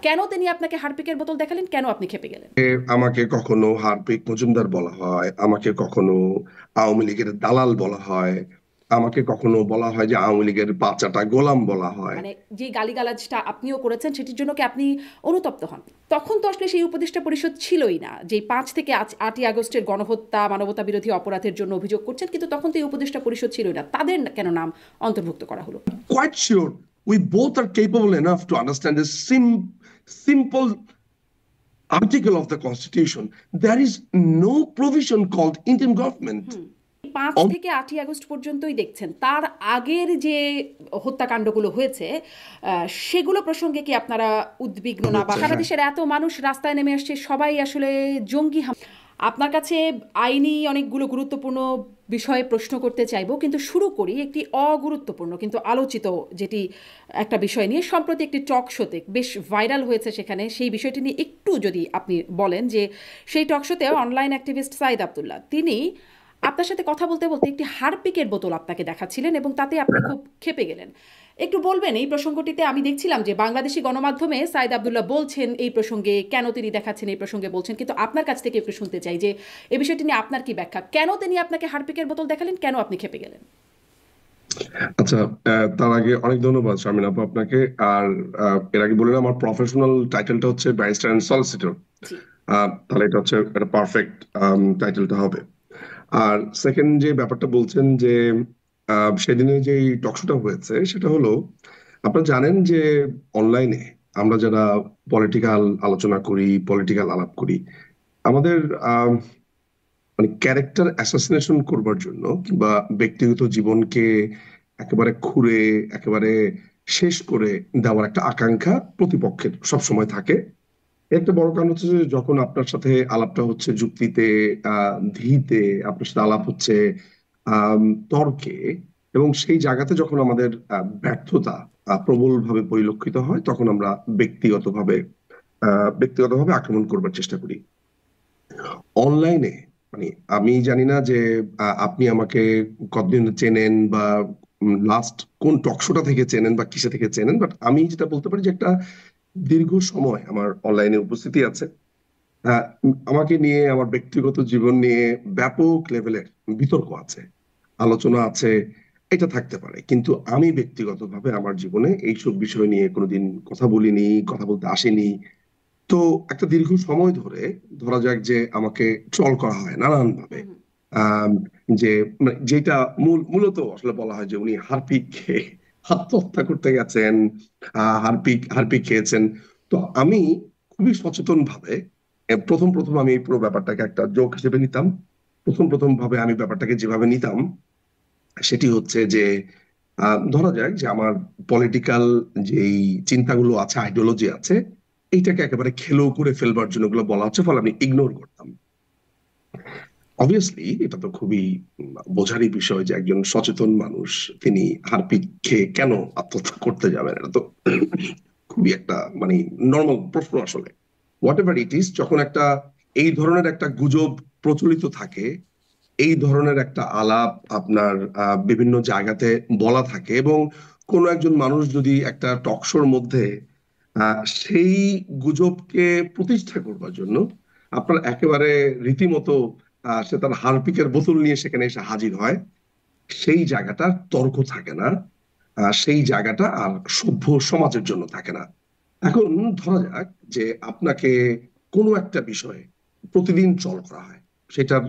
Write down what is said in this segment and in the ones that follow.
কেন তিনি আপনাকে হারপিকের বোতল দেখালেন, কেন আপনি খেপে গেলেন? আমাকে কখনো হারপিক মজুমদার বলা হয়, আমাকে কখনো আওয়ামী লীগের দালাল বলা হয়, আমাকে কখনো বলা হয় যে আওয়ামী লীগের বাচ্চাটা গোলাম বলা হয়। মানে যে গালিগালাজটা আপনিও করেছেন সেটির জন্য কি আপনি অনুতপ্ত হন? তখন তো আসলে সেই উপদেষ্টা পরিষদ ছিলই না, যে ৫ থেকে ৮ই আগস্টের গণহত্যা মানবতা বিরোধী অপরাধের জন্য অভিযোগ করছেন, কিন্তু তখন তো এই উপদেষ্টা পরিষদ ছিলই না, তাদের কেন নাম অন্তর্ভুক্ত করা হলো? Quite sure we both are capable enough to understand this simple article of the Constitution. There is no provision called interim government. ৫ থেকে ৮ই আগস্ট পর্যন্তই দেখছেন, তার আগের যে হত্যাকাণ্ডগুলো হয়েছে সেগুলো প্রসঙ্গে কি আপনারা উদ্বিগ্ন না, বা সারা হ্যাঁ, দেশের এত মানুষ রাস্তায় নেমে আসছে, সবাই আসলে জঙ্গি আপনার কাছে আইনি অনেকগুলো গুরুত্বপূর্ণ বিষয়ে প্রশ্ন করতে চাইবো, কিন্তু শুরু করি একটি অগুরুত্বপূর্ণ কিন্তু আলোচিত যেটি একটা বিষয় নিয়ে। সম্প্রতি একটি টক শোতে বেশ ভাইরাল হয়েছে, সেখানে সেই বিষয়টি নিয়ে একটু যদি আপনি বলেন, যে সেই টক শোতে অনলাইন অ্যাক্টিভিস্ট সাইদ আব্দুল্লাহ তিনি আপনার সাথে কথা বলতে বলতে একটি হারপিকের বোতল আপনাকে দেখাচ্ছিলেন এবং তাতে আপনি খুব ক্ষেপে গেলেন। একটু বলবেন এই প্রসঙ্গটিতে? আমি দেখছিলাম যে বাংলাদেশি গণমাধ্যমে সাইদ আব্দুল্লাহ বলছেন এই প্রসঙ্গে, কেন তিনি দেখাচ্ছেন এই প্রসঙ্গে বলছেন, কিন্তু আপনার কাছ থেকে একটু শুনতে চাই যে এই বিষয়টি নিয়ে আপনার কি ব্যাখ্যা, কেন তিনি আপনাকে হারপিকের বোতল দেখালেন, কেন আপনি ক্ষেপে গেলেন? আচ্ছা। তার আগে অনেক ধন্যবাদ শারমিন আপু আপনাকে। আর এর আগে বললেন আমার প্রফেশনাল টাইটেলটা হচ্ছে ব্যারিস্টার অ্যান্ড সলিসিটর। জি। তাহলে এটা হচ্ছে একটা পারফেক্ট টাইটেলটা হবে। আর সেকেন্ড যে ব্যাপারটা বলছেন যে সেদিনে যে টকশোটা হয়েছে সেটা হলো, আপনারা জানেন যে অনলাইনে আমরা যারা পলিটিক্যাল আলোচনা করি, পলিটিক্যাল আলাপ করি, আমাদের মানে ক্যারেক্টার অ্যাসাসিনেশন করবার জন্য কিংবা ব্যক্তিগত জীবনকে একেবারে খুঁড়ে একেবারে শেষ করে দেওয়ার একটা আকাঙ্ক্ষা প্রতিপক্ষের সবসময় থাকে। এর একটা বড় কারণ হচ্ছে যে যখন আপনার সাথে আলাপটা হচ্ছে যুক্তিতে, ধীতে, আপনার সাথে আলাপ হচ্ছে আহ তর্কে, এবং সেই জায়গাতে যখন আমাদের ব্যর্থতা প্রবলভাবে পরিলক্ষিত হয়, তখন আমরা ব্যক্তিগতভাবে ব্যক্তিগতভাবে আক্রমণ করবার চেষ্টা করি অনলাইনে। মানে আমি জানি না যে আপনি আমাকে কতদিন চেনেন বা লাস্ট কোন টকশোটা থেকে চেনেন বা কিসে থেকে চেনেন, বাট আমি যেটা বলতে পারি যে একটা দীর্ঘ সময় আমার অনলাইনে উপস্থিতি আছে। আমাকে নিয়ে, আমার ব্যক্তিগত জীবন নিয়ে ব্যাপক লেভেলের বিতর্ক আছে, আলোচনা আছে। এটা থাকতে পারে, কিন্তু আমি ব্যক্তিগতভাবে আমার জীবনে এইসব বিষয় নিয়ে কোনোদিন কথা বলিনি, কথা বলতে আসেনি। তো একটা দীর্ঘ সময় ধরে ধরা যাক যে আমাকে ট্রল করা হয় নানান ভাবে। হুম হুম। আহ যে মানে যেটা মূলত আসলে বলা হয় যে উনি হারপিক খেয়ে আত্মহত্যা করতে গেছেন, হারপিক হারপিক খেয়েছেন। তো আমি খুবই সচেতন ভাবে প্রথম প্রথম আমি এই পুরো ব্যাপারটাকে একটা জোক হিসেবে নিতাম। প্রথম প্রথম ভাবে আমি ব্যাপারটাকে যেভাবে নিতাম সেটি হচ্ছে যে ধরা যাক যে আমার পলিটিক্যাল যেই চিন্তাগুলো আছে, আইডিওলজি আছে, এইটাকে একেবারে খেলো করে ফেলবার জন্য ওগুলো বলা হচ্ছে, ফলে আমি ইগনোর করতাম। অবভিয়াসলি এটা তো খুবই বোঝারই বিষয় যে একজন সচেতন মানুষ তিনি হারপিক খেয়ে কেন আত্মহত্যা করতে যাবেন, এটা তো খুবই একটা মানে নর্মাল প্রশ্ন আসলে। হোয়াট এভার ইট ইজ, যখন একটা এই ধরনের একটা গুজব প্রচলিত থাকে, এই ধরনের একটা আলাপ আপনার বিভিন্ন জায়গাতে বলা থাকে, এবং কোনো একজন মানুষ যদি একটা টকশোর মধ্যে সেই গুজবকে প্রতিষ্ঠা করবার জন্য আপনার একেবারে রীতিমতো সে তার হারপিকের বোতল নিয়ে সেখানে এসে হাজির হয়, সেই জায়গাটা তর্ক থাকে না, সেই জায়গাটা আর সভ্য সমাজের জন্য থাকে না। এখন ধরা যাক যে আপনাকে কোনো একটা বিষয়ে প্রতিদিন ট্রল করা হয়, সেটার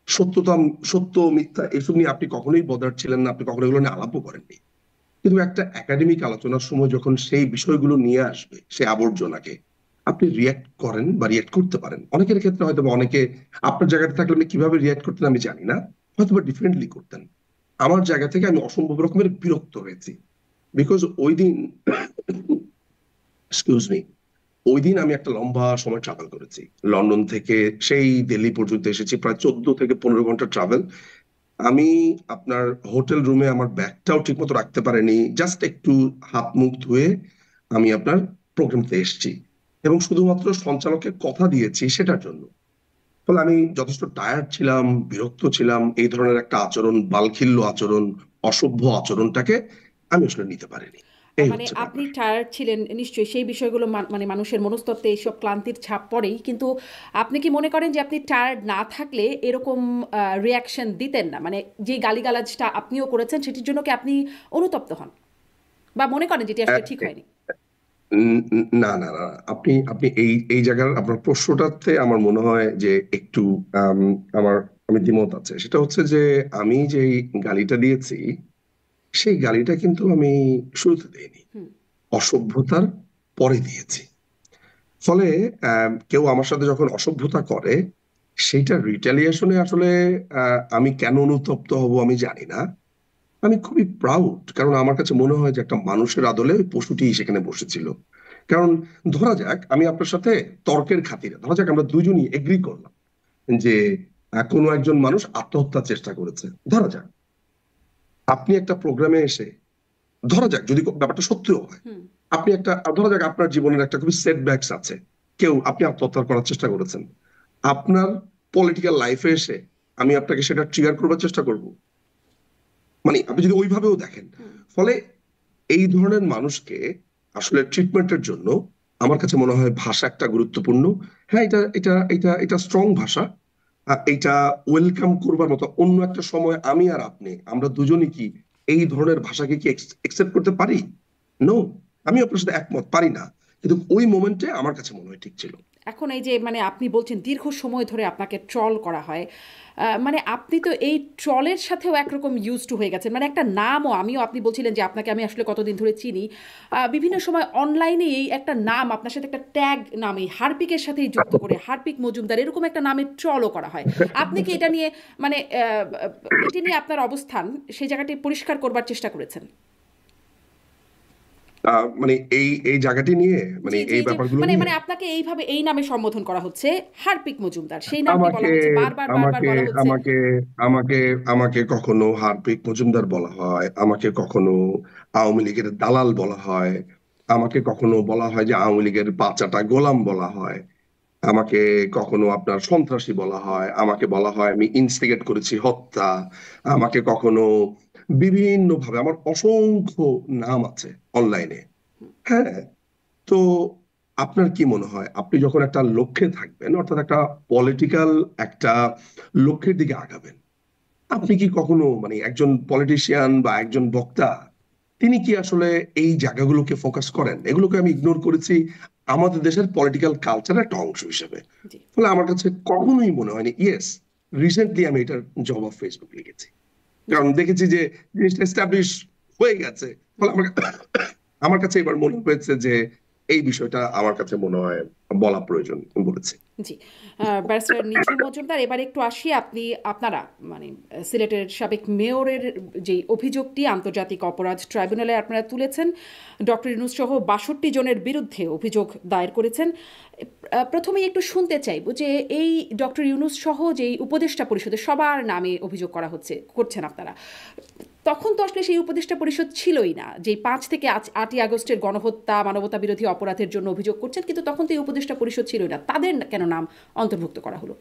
সত্যতা, সত্য মিথ্যা এসব নিয়ে আপনি কখনোই বদার ছিলেন না, আপনি কখনো এগুলো নিয়ে আলাপও করেননি। কিন্তু একটা একাডেমিক আলোচনার সময় যখন সেই বিষয়গুলো নিয়ে আসবে, সে আবর্জনাকে, আপনি রিয়াক্ট করেন বা রিয়াক্ট করতে পারেন। অনেকের ক্ষেত্রে হয়তো বা অনেকে আপনার জায়গাতে থাকলে আপনি কিভাবে রিয়াক্ট করতেন আমি জানি না, হয়তো বা ডিফারেন্টলি করতেন। আমার জায়গা থেকে আমি অসম্ভব রকমের বিরক্ত হয়েছি, বিকজ ওই দিন, এক্সকিউজ মি, ওই দিন আমি একটা লম্বা সময় ট্রাভেল করেছি লন্ডন থেকে, সেই দিল্লি পর্যন্ত এসেছি, প্রায় 14 থেকে 15 ঘন্টা ট্রাভেল। আমি আপনার হোটেল রুমে আমার ব্যাগটাও ঠিক মতো রাখতে পারিনি, জাস্ট একটু হাত মুখ ধুয়ে আমি আপনার প্রোগ্রামতে এসেছি, এবং শুধুমাত্র সঞ্চালককে কথা দিয়েছি সেটার জন্য। ফলে আমি যথেষ্ট টায়ার্ড ছিলাম, বিরক্ত ছিলাম। এই ধরনের একটা আচরণ, বালখিল্য আচরণ, অসভ্য আচরণটাকে আমি আসলে নিতে পারিনি। এই মানে হচ্ছে আপনি ব্যাপার। টায়ার্ড ছিলেন নিশ্চয়ই, সেই বিষয়গুলো মানে মানুষের মনস্তত্ত্বে এইসব ক্লান্তির ছাপ পড়েই, কিন্তু আপনি কি মনে করেন যে আপনি টায়ার্ড না থাকলে এরকম রিয়াকশন দিতেন না? মানে যে গালিগালাজটা আপনিও করেছেন সেটির জন্য কি আপনি অনুতপ্ত হন বা মনে করেন যেটি আসলে ঠিক হয়নি? না না না, আপনি আপনি এই এই জায়গার আপনার প্রশ্নটাতে আমার মনে হয় যে একটু আম, আমার আমি দ্বিমত আছে। সেটা হচ্ছে যে আমি যে গালিটা দিয়েছি, সেই গালিটা কিন্তু আমি শুরুতে দিইনি, হুম। অসভ্যতার পরে দিয়েছি। ফলে কেউ আমার সাথে যখন অসভ্যতা করে, সেইটা রিটালিয়েশনে আসলে আমি কেন অনুতপ্ত হব আমি জানি না। আমি খুবই প্রাউড, কারণ আমার কাছে মনে হয় যে একটা মানুষের আদলে ওই পশুটি সেখানে বসেছিল। কারণ ধরা যাক আমি আপনার সাথে তর্কের খাতিরে, ধরা যাক আমরা দুইজনই এগ্রি করলাম যে কোনো একজন মানুষ আত্মহত্যার চেষ্টা করেছে, ধরা যাক। আপনি একটা প্রোগ্রামে এসে, ধরা যাক যদি ব্যাপারটা সত্যিও হয়, হুম। আপনি একটা, ধরা যাক আপনার জীবনের একটা খুবই সেটব্যাকস আছে, আপনি আত্মহত্যা করার চেষ্টা করেছেন, আপনার পলিটিক্যাল লাইফে এসে আমি আপনাকে সেটা ট্রিগার করবার চেষ্টা করব? মানে আপনি যদি ওইভাবেও দেখেন। হুম। ফলে এই ধরনের মানুষকে আসলে ট্রিটমেন্টের জন্য আমার কাছে মনে হয় ভাষা একটা গুরুত্বপূর্ণ। হ্যাঁ, এটা স্ট্রং ভাষা। এটা ওয়েলকাম করবার মতো। অন্য একটা সময় আমি আর আপনি, আমরা দুজনই কি এই ধরনের ভাষাকে কি একসেপ্ট করতে পারি? নো, আমি আপনার সাথে একমত, পারি না। কিন্তু ওই মোমেন্টে আমার কাছে মনে হয় ঠিক ছিল। এখন এই যে মানে আপনি বলছেন দীর্ঘ সময় ধরে আপনাকে ট্রল করা হয়, মানে আপনি তো এই ট্রলের সাথেও একরকম ইউজ টু হয়ে গেছেন, মানে একটা নামও আমিও, আপনি বলছিলেন যে আপনাকে আমি আসলে কতদিন ধরে চিনি, বিভিন্ন সময় অনলাইনে এই একটা নাম আপনার সাথে একটা ট্যাগ নাম এই হারপিকের সাথেই যুক্ত করে হারপিক মজুমদার এরকম একটা নামের ট্রলও করা হয়। আপনি কি এটা নিয়ে মানে এটি নিয়ে আপনার অবস্থান সেই জায়গাটি পরিষ্কার করবার চেষ্টা করেছেন? মানে এই এই জায়গাটি নিয়ে, মানে জি, জি, এই যে ব্যাপারগুলো মানে নিয়ে মানে আপনাকে এইভাবে এই নামে সম্বোধন করা হচ্ছে, হারপিক মজুমদার। সেই নামটি আমাকে বলা হচ্ছে বারবার, বারবার আমাকে বলা হচ্ছে। আমাকে আমাকে আমাকে কখনো হার্পিক মজুমদার বলা হয়, আমাকে কখনো আওয়ামী লীগের দালাল বলা হয়, আমাকে কখনো বলা হয় যে আওয়ামী লীগের পাচাটা গোলাম বলা হয়, আমাকে কখনো আপনার সন্ত্রাসী বলা হয়, আমাকে বলা হয় আমি ইনস্টিগেট করেছি হত্যা, আমাকে কখনো বিভিন্ন ভাবে, আমার অসংখ্য নাম আছে অনলাইনে। হ্যাঁ, তো আপনার কি মনে হয় আপনি যখন একটা লক্ষ্যে থাকবেন, অর্থাৎ একটা পলিটিক্যাল একটা লক্ষ্যের দিকে আগাবেন, আপনি কি কখনো মানে একজন পলিটিশিয়ান বা একজন বক্তা, তিনি কি আসলে এই জায়গাগুলোকে ফোকাস করেন? এগুলোকে আমি ইগনোর করেছি আমাদের দেশের পলিটিক্যাল কালচারের একটা অংশ হিসেবে। জি। ফলে আমার কাছে কখনোই মনে হয়নি। ইয়েস, রিসেন্টলি আমি এটার জবাব ফেসবুক লিখেছি, জি। কারণ দেখেছি যে জিনিসটা এস্টাবলিশ হয়ে গেছে। ফলে হুম। আমার আমার কাছে এবার মনে হয়েছে যে এই বিষয়টা আমার কাছে মনে হয় বলা প্রয়োজন, আমি বলেছি। জি। ব্যারিস্টার নিঝুম মজুমদার, এবার একটু আসি আপনারা মানে সিলেটের সাবেক মেয়রের যে অভিযোগটি আন্তর্জাতিক অপরাধ ট্রাইব্যুনালে আপনারা তুলেছেন, ডক্টর ইউনূস সহ ৬২ জনের বিরুদ্ধে অভিযোগ দায়ের করেছেন। প্রথমেই একটু শুনতে চাইব যে এই ডক্টর ইউনূস সহ যেই উপদেষ্টা পরিষদে সবার নামে অভিযোগ করছেন আপনারা, তখন তো আসলে সেই উপদেষ্টা পরিষদ ছিলই না, যেই ৫ থেকে ৮ই আগস্টের গণহত্যা মানবতা বিরোধী অপরাধের জন্য অভিযোগ করছেন, কিন্তু তখন তো এই উপদেষ্টা পরিষদ ছিলই না, তাদের কেন নাম অন্তর্ভুক্ত করা হলো?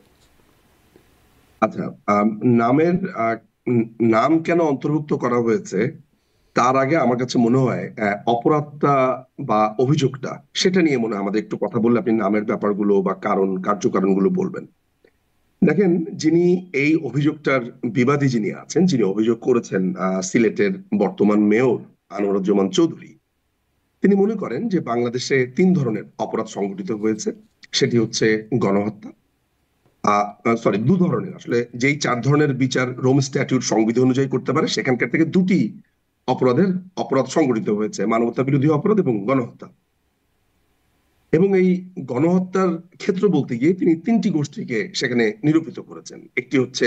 আচ্ছা, আম, নামের আহ, উম, নাম কেন অন্তর্ভুক্ত করা হয়েছে তার আগে আমার কাছে মনে হয় অপরাধটা বা অভিযোগটা, সেটা নিয়ে মনে হয় আমাদের একটু কথা বললে আপনি নামের ব্যাপারগুলো বা কার্যকারণগুলো বলবেন। দেখেন, যিনি এই অভিযোগটার বিবাদী যিনি আছেন, যিনি অভিযোগ করেছেন, সিলেটের বর্তমান মেয়র আনোয়ারুজ্জামান চৌধুরী, তিনি মনে করেন যে বাংলাদেশে ৩ ধরনের অপরাধ সংঘটিত হয়েছে। সেটি হচ্ছে গণহত্যা, সরি ২ ধরনের, আসলে যেই ৪ ধরনের বিচার রোম স্ট্যাটিউট সংবিধান অনুযায়ী করতে পারে সেখানকার থেকে দুটি অপরাধ সংঘটিত হয়েছে, মানবতা বিরোধী অপরাধ এবং গণহত্যা। এবং এই গণহত্যার ক্ষেত্র বলতে গিয়ে তিনি ৩টি গোষ্ঠীকে সেখানে নিরূপিত করেছেন। একটি হচ্ছে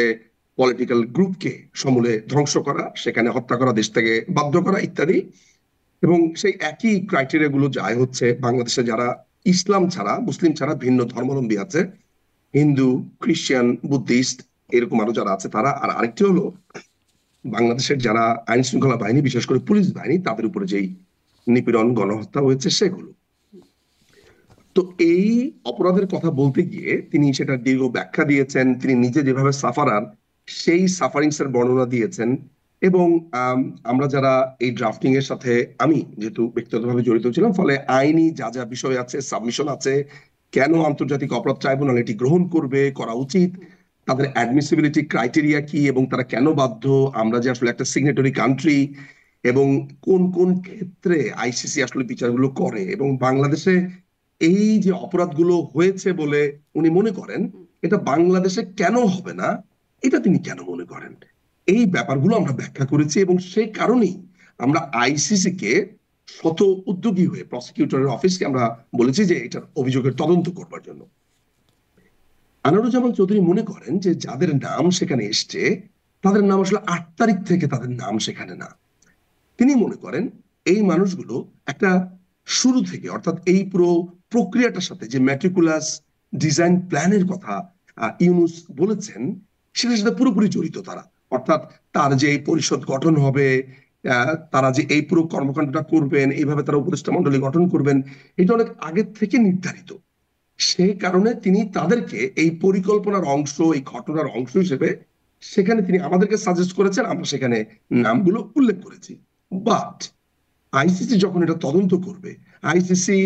পলিটিক্যাল গ্রুপকে সমূলে ধ্বংস করা, সেখানে হত্যা করা, দেশ থেকে বাধ্য করা ইত্যাদি। এবং সেই একই ক্রাইটেরিয়া গুলো যায় হচ্ছে বাংলাদেশে যারা ইসলাম ছাড়া, মুসলিম ছাড়া ভিন্ন ধর্মাবলম্বী আছে, হিন্দু, খ্রিস্টান, বুদ্ধিস্ট, এরকম আরো যারা আছে তারা। আর আরেকটি হলো বাংলাদেশের যারা আইন শৃঙ্খলা বাহিনী, বিশেষ করে পুলিশ বাহিনী, তাদের উপরে যেই নিপীড়ন গণহত্যা হয়েছে সেগুলো। তো এই অপরাধের কথা বলতে গিয়ে তিনি সেটা দীর্ঘ ব্যাখ্যা দিয়েছেন, তিনি নিজে যেভাবে সাফারার সেই সাফারিংস এর বর্ণনা দিয়েছেন। এবং আম, আমরা যারা এই ড্রাফটিং এর সাথে, আমি যেহেতু ব্যক্তিগতভাবে জড়িত ছিলাম, ফলে আইনি যা যা বিষয় আছে, সাবমিশন আছে, কেন আন্তর্জাতিক অপরাধ ট্রাইব্যুনাল এটি গ্রহণ করবে, করা উচিত, তাদের অ্যাডমিসিবিলিটি ক্রাইটেরিয়া কি, এবং তারা কেন বাধ্য, আমরা যে আসলে একটা সিগনেটরি কান্ট্রি, এবং কোন কোন ক্ষেত্রে আইসিসি আসলে বিচারগুলো করে, এবং বাংলাদেশে এই যে অপরাধগুলো হয়েছে বলে উনি মনে করেন, এটা বাংলাদেশে কেন হবে না, এটা তিনি কেন মনে করেন, এই ব্যাপারগুলো আমরা ব্যাখ্যা করেছি। এবং সেই কারণেই আমরা আইসিসি কে শত উদ্যোগী হয়ে প্রসিকিউটরের অফিসকে আমরা বলেছি যে এটার অভিযোগের তদন্ত করবার জন্য। আনোয়ারুজ্জামান চৌধুরী মনে করেন যে যাদের নাম সেখানে এসছে, তাদের নাম আসলে 8 তারিখ থেকে তাদের নাম সেখানে না। তিনি মনে করেন এই মানুষগুলো একটা শুরু থেকে, অর্থাৎ এই পুরো প্রক্রিয়াটার সাথে যে ম্যাট্রিকুলাস ডিজাইন প্ল্যানের কথা ইউনুস বলেছেন, সেটার সাথে পুরোপুরি জড়িত তারা। অর্থাৎ তার যে এই পরিষদ গঠন হবে, তারা যে এই পুরো কর্মকাণ্ডটা করবেন, এইভাবে তারা উপদেষ্টা মন্ডলী গঠন করবেন, এটা অনেক আগের থেকে নির্ধারিত। সেই কারণে তিনি তাদেরকে এই পরিকল্পনার অংশ, এই ঘটনার অংশ হিসেবে সেখানে তিনি আমাদেরকে সাজেস্ট করেছেন, আমরা সেখানে নামগুলো উল্লেখ করেছি। বাট আইসিসি যখন এটা তদন্ত করবে, আইসিসি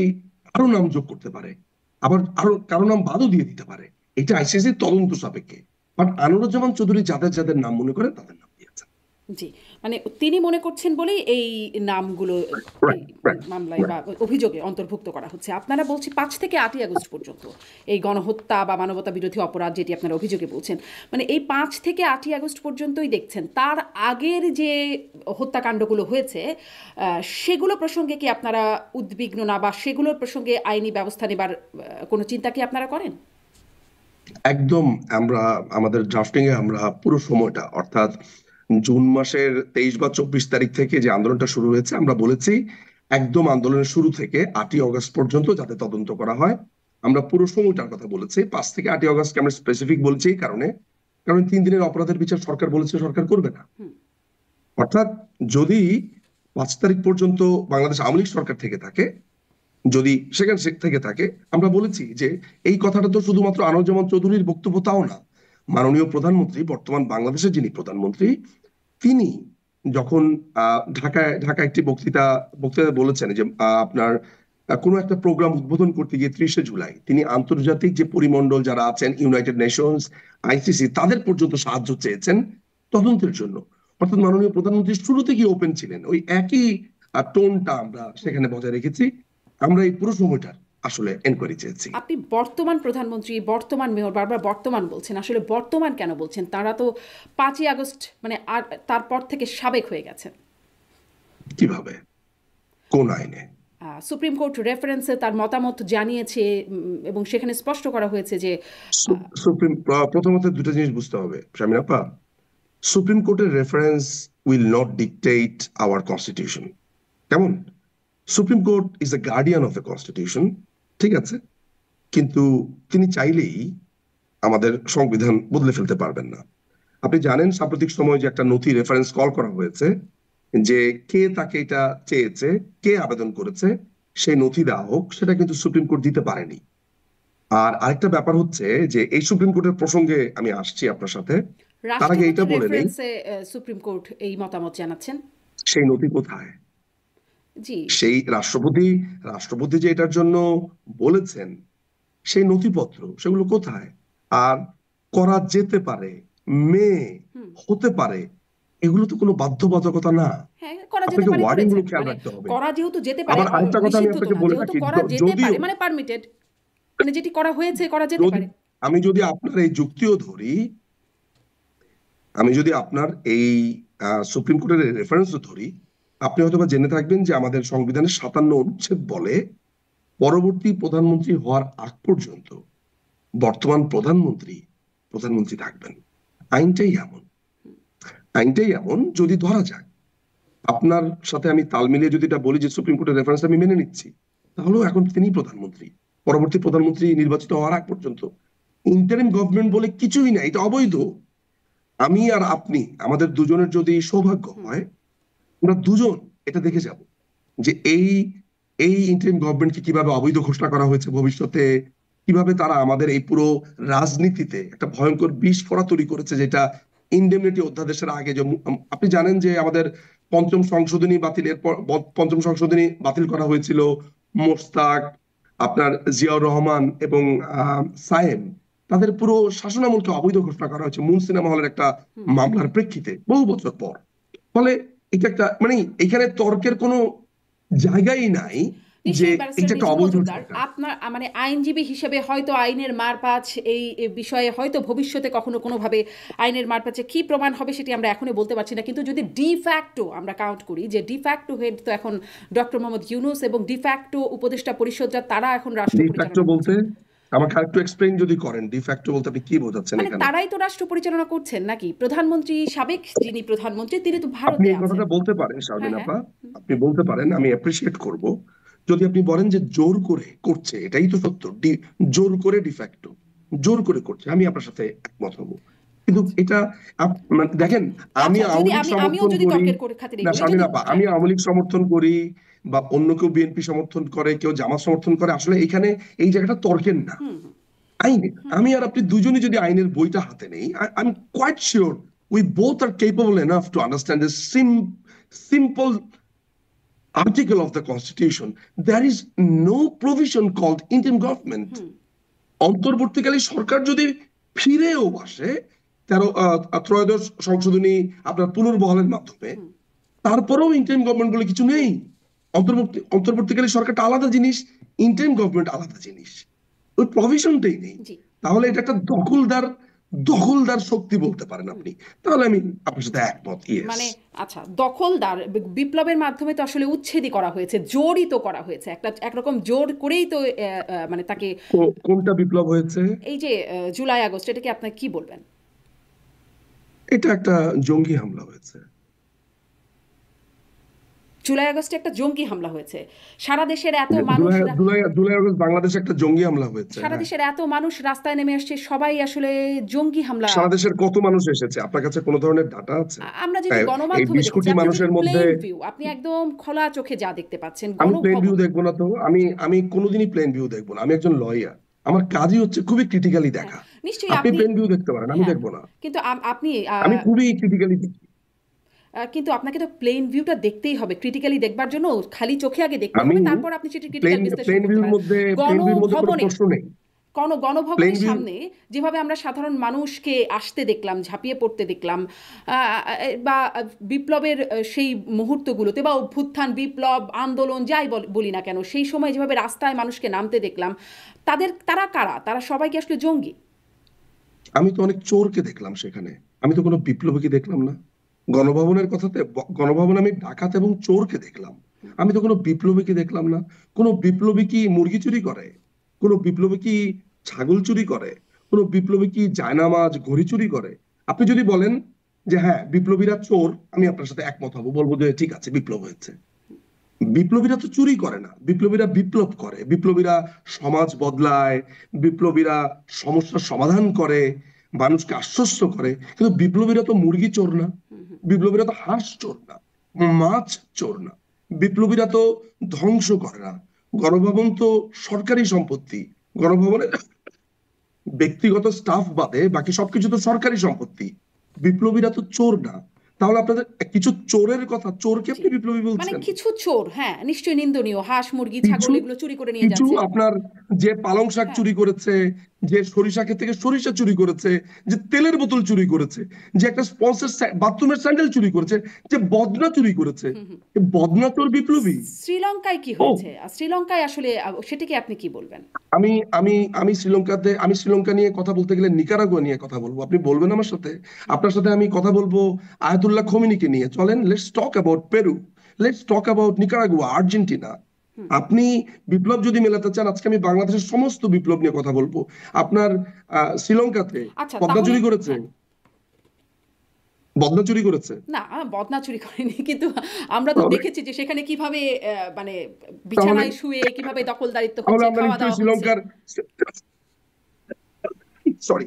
আরো নাম যোগ করতে পারে, আবার আরো কারো নাম বাদও দিয়ে দিতে পারে। এটা আইসিসি তদন্ত সাপেক্ষে। বাট আনোয়ারুজ্জামান চৌধুরী যাদের যাদের নাম মনে করেন তাদের নাম দিয়েছেন। জি, মানে তিনি মনে করছেন বলেই এই নামগুলো এই রাইট, রাইট, মামলায় বা অভিযোগে অন্তর্ভুক্ত করা হচ্ছে। আপনারা বলছি ৫ থেকে ৮ই আগস্ট পর্যন্ত এই গণহত্যা বা মানবতা বিরোধী অপরাধ যেটি আপনারা অভিযোগে বলছেন, মানে এই ৫ থেকে ৮ই আগস্ট পর্যন্তই দেখছেন। তার আগের যে হত্যাকাণ্ডগুলো হয়েছে সেগুলো প্রসঙ্গে কি আপনারা উদ্বিগ্ন না, বা সেগুলোর প্রসঙ্গে আইনি ব্যবস্থা নেবার কোনো চিন্তা কি আপনারা করেন? একদম। আমরা আমাদের ড্রাফটিং এ আমরা পুরো সময়টা, অর্থাৎ জুন মাসের 23 বা 24 তারিখ থেকে যে আন্দোলনটা শুরু হয়েছে, আমরা বলেছি একদম আন্দোলনের শুরু থেকে 8ই অগস্ট পর্যন্ত যাতে তদন্ত করা হয়। আমরা পুরো সময়টার কথা বলেছি। 5 থেকে 8ই অগস্টকে আমরা স্পেসিফিক বলছি এই কারণে, কারণ 3 দিনের অপরাধের বিচার সরকার বলেছে সরকার করবে না। অর্থাৎ যদি 5 তারিখ পর্যন্ত বাংলাদেশ আওয়ামী লীগ সরকার থেকে থাকে, যদি সেখান থেকে থাকে, আমরা বলেছি যে এই কথাটা তো শুধুমাত্র আনোয়ারুজ্জামান চৌধুরীর বক্তব্য তাও না। মাননীয় প্রধানমন্ত্রী, বর্তমান বাংলাদেশের যিনি প্রধানমন্ত্রী, তিনি যখন ঢাকা একটি বক্তৃতা বলেছেন যে আপনার কোনো একটা প্রোগ্রাম উদ্বোধন করতে গিয়ে 30শে জুলাই তিনি আন্তর্জাতিক যে পরিমণ্ডল যারা আছেন, ইউনাইটেড নেশনস, আইসিসি, তাদের পর্যন্ত সাহায্য চেয়েছেন তদন্তের জন্য। অর্থাৎ মাননীয় প্রধানমন্ত্রী শুরু থেকেই ওপেন ছিলেন। ওই একই টোনটা আমরা সেখানে বজায় রেখেছি। আমরা এই পুরো সময়টার আসলে এনকোয়ারি চেয়েছি। আপনি বর্তমান প্রধানমন্ত্রী, বর্তমান মেয়র, বারবার বর্তমান বলছেন, আসলে বর্তমান কেন বলছেন? তারা তো 5ই আগস্ট মানে আর তারপর থেকে সাবেক হয়ে গেছেন। কিভাবে? কোন আইনে? সুপ্রিম কোর্ট রেফারেন্সে তার মতামত জানিয়েছে এবং সেখানে স্পষ্ট করা হয়েছে যে সুপ্রিম, প্রথমত দুটো জিনিস বুঝতে হবে শামিনা আপা। সুপ্রিম কোর্টের reference will not dictate our constitution. কেমন? Supreme court is a guardian of the constitution, ঠিক আছে, কিন্তু তিনি চাইলেই আমাদের সংবিধান বদলে ফেলতে পারবেন না। আপনি জানেন সাম্প্রতিক সময়ে যে একটা নথি রেফারেন্স কল করা হয়েছে, যে কে তাকে এটা চেয়েছে, কে আবেদন করেছে, সেই নথি দেওয়া হোক, সেটা কিন্তু সুপ্রিম কোর্ট দিতে পারেনি। আর আরেকটা ব্যাপার হচ্ছে যে এই সুপ্রিম কোর্টের প্রসঙ্গে আমি আসছি আপনার সাথে, তার আগে এটা রাষ্ট্রপতির বলে নেই, রেফারেন্সে সুপ্রিম কোর্ট এই মতামত জানাচ্ছেন। সেই নথি কোথায়? জি, সেই রাষ্ট্রপতি যে এটার জন্য বলেছেন, সেই নথিপত্র সেগুলো কোথায়? আর করা যেতে পারে, মেয়ে হতে পারে, এগুলো তো কোনো বাধ্যবাধকতা না। হ্যাঁ, করা যেতে আপনাকে পারে ওয়ার্ডিং গুলো করেছেন, খেয়াল মানে রাখতে হবে। করা যেহেতু যেতে পারে আবার আরেকটা কথা আমি নিষিদ্ধ তো আপনাকে না, বলে যেহেতু রাখি, করা যেতে যদিও পারে মানে পারমিটেড, মানে যেটি করা হয়েছে করা যেতে যদি পারে। আমি যদি আপনার এই যুক্তিও ধরি, আমি যদি আপনার এই সুপ্রিম কোর্টের রেফারেন্সও ধরি, আপনি হয়তোবা জেনে থাকবেন যে আমাদের সংবিধানের 57 অনুচ্ছেদ বলে পরবর্তী প্রধানমন্ত্রী হওয়ার আগ পর্যন্ত বর্তমান প্রধানমন্ত্রী থাকবেন। আইনটাই এমন, আইনটাই এমন। যদি ধরা যাক আপনার সাথে আমি তাল মিলিয়ে যদি এটা বলি যে সুপ্রিম কোর্টের রেফারেন্স আমি মেনে নিচ্ছি, তাহলেও এখন তিনি প্রধানমন্ত্রী, পরবর্তী প্রধানমন্ত্রী নির্বাচিত হওয়ার আগ পর্যন্ত ইন্টারিম গভর্নমেন্ট বলে কিছুই না, এটা অবৈধ। আমি আর আপনি, আমাদের দুজনের যদি সৌভাগ্য হয়, আমরা দুজন এটা দেখে যাব যে এই এই ইন্টারিম গভর্নমেন্টকে কিভাবে অবৈধ ঘোষণা করা হয়েছে, ভবিষ্যতে কিভাবে তারা আমাদের এই পুরো রাজনীতিতে একটা ভয়ঙ্কর বিস্ফোরা তৈরি করেছে, যেটা ইনডেমনিটি অধ্যাদেশের আগে যে আপনি জানেন যে আমাদের পঞ্চম সংশোধনী বাতিলের পর পঞ্চম সংশোধনী বাতিল করা হয়েছিল। মোশতাক, আপনার জিয়াউর রহমান এবং সায়েম, তাদের পুরো শাসনামলকে অবৈধ ঘোষণা করা হয়েছে মুন সিনেমা হলের একটা মামলার প্রেক্ষিতে বহু বছর পর। ফলে এটা একটা মানে এখানে তর্কের কোনো জায়গাই নাই যে নিশ্চয়ই ব্যারিস্টার এটা একটা নিঝুম অবৈধ মজুমদার, সরকার। আপনার মানে আইনজীবী হিসেবে হয়তো আইনের মারপ্যাঁচ এই বিষয়ে হয়তো ভবিষ্যতে কখনো কোনোভাবে আইনের মারপ্যাঁচে কি প্রমাণ হবে সেটি আমরা এখনই বলতে পারছি না, কিন্তু যদি ডিফ্যাক্টো আমরা কাউন্ট করি যে ডিফ্যাক্টো হেড তো এখন ডক্টর মোহাম্মদ ইউনূস এবং ডিফ্যাক্টো উপদেষ্টা পরিষদরা তারা এখন রাষ্ট্র ডিফ্যাক্টো পরিচালনা বলতে করছেন। আমাকে আরেকটু এক্সপ্লেইন যদি করেন, ডিফ্যাক্টো বলতে আপনি কি বোঝাচ্ছেন মানে এখানে? তারাই তো রাষ্ট্র পরিচালনা করছেন নাকি? প্রধানমন্ত্রী, সাবেক যিনি প্রধানমন্ত্রী তিনি তো আপনি ভারতে এই আছেন। কথাটা বলতে পারেন হ্যাঁ, শারমিন হ্যাঁ। আপা, আপনি বলতে পারেন, আমি অ্যাপ্রিসিয়েট করব যদি আপনি বলেন যে জোর করে করছে, এটাই তো সত্য। জোর করে ডিফ্যাক্টো জোর করে করছে, আমি আপনার সাথে একমত হব। কিন্তু আচ্ছা, এটা মানে আচ্ছা, দেখেন, আমি আচ্ছা, যদি আওয়ামী লীগ আমিও সমর্থন যদি করি তর্কের করে খাতিরে না বলি, শারমিন যদি আপা, হ্যাঁ, আমি আওয়ামী লীগ সমর্থন করি বা অন্য কেউ বিএনপি সমর্থন করে, কেউ জামাত সমর্থন করে, আসলে এখানে এই জায়গাটা তর্কের না, আইনে। আমি আর আপনি দুজনই যদি আইনের বইটা হাতে নেই, I am quite sure we both are capable enough to understand the simple article of the constitution. There is no provision called interim government. অন্তর্বর্তীকালীন সরকার যদি ফিরেও আসে ত্রয়োদশ সংশোধনী আপনার পুনর্বহালের মাধ্যমে, তারপরেও ইন্টারিম গভর্নমেন্ট বলে কিছু নেই। অন্তর্বর্তীকালীন সরকারটা আলাদা জিনিস, ইন্টারিম গভর্নমেন্ট আলাদা জিনিস, ওই প্রভিশনটাই নেই। জি। তাহলে এটা একটা দখলদার দখলদার শক্তি বলতে পারেন আপনি। তাহলে আমি আপনার সাথে একমত, ইয়েস। মানে আচ্ছা, দখলদার বিপ্লবের মাধ্যমে তো আসলে উচ্ছেদই করা হয়েছে, জোরই তো করা হয়েছে, একটা একরকম জোর করেই তো মানে তাকে কোনটা বিপ্লব হয়েছে? এই যে জুলাই আগস্ট, এটাকে আপনি কি বলবেন? এটা একটা জঙ্গি হামলা হয়েছে। জুলাই আগস্টে একটা জঙ্গি হামলা হয়েছে। সারা দেশের এত মানুষ জুলাই আগস্ট বাংলাদেশে একটা জঙ্গি হামলা হয়েছে, সারা হ্যাঁ। দেশের এত মানুষ রাস্তায় নেমে আসছে, সবাই আসলে জঙ্গি হামলা। সারা দেশের কত মানুষ এসেছে? আপনার কাছে কোনো ধরনের ডাটা আছে? আমরা যেটি এই গণমাধ্যমে 20 দেখেছি, কোটি আপনি যদি মানুষের মধ্যে প্লেন ভিউ, আপনি একদম খোলা চোখে যা দেখতে পাচ্ছেন আমি প্লেন ভিউ গণভবন। দেখবো না তো। আমি কোনোদিনই প্লেন ভিউ দেখবো না। আমি একজন লয়ার, আমার কাজই হচ্ছে খুবই ক্রিটিক্যালি হ্যাঁ, দেখা। নিশ্চয়ই আপনি আপনি। প্লেন ভিউ দেখতে পারেন, আমি হ্যাঁ, দেখবো না। কিন্তু আপনি আমি খুবই ক্রিটিক্যালি দেখি। কিন্তু আপনাকে তো প্লেন ভিউটা দেখতেই হবে, ক্রিটিক্যালি দেখবার জন্য খালি চোখে আগে দেখতে আমি হবে, তারপর আপনি সেটি ক্রিটিক্যাল প্লেন বিশ্লেষণ প্লেন করতে ভিউর পারেন। মধ্যে কোনো গণভবনে, প্রশ্ন নেই। প্লেন গণভবনের ভিউ সামনে যেভাবে আমরা সাধারণ মানুষকে আসতে দেখলাম, ঝাঁপিয়ে পড়তে দেখলাম, বা বিপ্লবের সেই মুহূর্তগুলোতে বা অভ্যুত্থান, বিপ্লব, আন্দোলন যাই বলি না কেন, সেই সময় যেভাবে রাস্তায় মানুষকে নামতে দেখলাম, তারা কারা? তারা সবাই কি আসলে জঙ্গি? আমি তো অনেক চোরকে দেখলাম সেখানে, আমি তো কোনো বিপ্লবীকে দেখলাম না। গণভবনের কথাতে গণভবনে আমি ডাকাত এবং চোরকে দেখলাম, আমি তো কোনো বিপ্লবীকে দেখলাম না। কোনো বিপ্লবী কি মুরগি চুরি করে? কোনো বিপ্লবী কি ছাগল চুরি করে? কোনো বিপ্লবী কি জায়নামাজ ঘড়ি চুরি করে? আপনি যদি বলেন যে হ্যাঁ বিপ্লবীরা চোর, আমি আপনার সাথে একমত হব, বলবো যে ঠিক আছে বিপ্লব হয়েছে। বিপ্লবীরা তো চুরি করে না, বিপ্লবীরা বিপ্লব করে, বিপ্লবীরা সমাজ বদলায়, বিপ্লবীরা সমস্যার সমাধান করে, মানুষকে আশ্বস্ত করে। কিন্তু বিপ্লবীরা তো মুরগি চোর না, বিপ্লবীরা তো হাঁস চোর না, মাছ চোর না, বিপ্লবীরা তো ধ্বংস করে না। গণভবন তো সরকারি সম্পত্তি, গণভবনের ব্যক্তিগত স্টাফ বাদে বাকি সবকিছু তো সরকারি সম্পত্তি। বিপ্লবীরা তো চোর না। তাহলে আপনাদের কিছু চোরের কথা, চোরকে জি, আপনি বিপ্লবী মানে বলছেন? কিছু চোর, হ্যাঁ নিশ্চয়ই নিন্দনীয়, হাঁস, মুরগি, ছাগল কিছু এগুলো চুরি করে নিয়ে কিছু যাচ্ছে। আপনার যে পালং শাক হ্যাঁ, চুরি করেছে, যে সরিষা ক্ষেত থেকে সরিষা চুরি করেছে, যে তেলের বোতল চুরি করেছে, যে একটা স্পন্সর বাথরুমের স্যান্ডেল চুরি করেছে, যে বদনা চুরি করেছে, এই বদনা চোর বিপ্লবী। শ্রীলঙ্কায় কি ও, হয়েছে? শ্রীলঙ্কায় আসলে সেটিকে আপনি কি বলবেন? আমি আমি আমি শ্রীলঙ্কা নিয়ে কথা বলতে গেলে নিকারাগুয়া নিয়ে কথা বলবো, আপনি বলবেন আমার সাথে? আপনার সাথে আমি কথা বলবো আয়াতুল্লাহ খোমেনিকে নিয়ে। চলেন, let's talk about Peru, let's talk about Nicaragua, Argentina. আপনি বিপ্লব যদি মেলাতে চান, আজকে আমি বাংলাদেশের সমস্ত বিপ্লব নিয়ে কথা বলবো। আপনার শ্রীলঙ্কাতে আচ্ছা, পদ্মা তাহলে চুরি করেছে, হ্যাঁ, বদনা চুরি করেছে। না, বদনা চুরি করেনি, কিন্তু আমরা তো তাহলে দেখেছি যে সেখানে কিভাবে মানে তাহলে বিছানায় শুয়ে কিভাবে দখলদারিত্ব তাহলে হচ্ছে, আমরা খাওয়া নিশ্চয়ই দাওয়া হচ্ছে। শ্রীলঙ্কার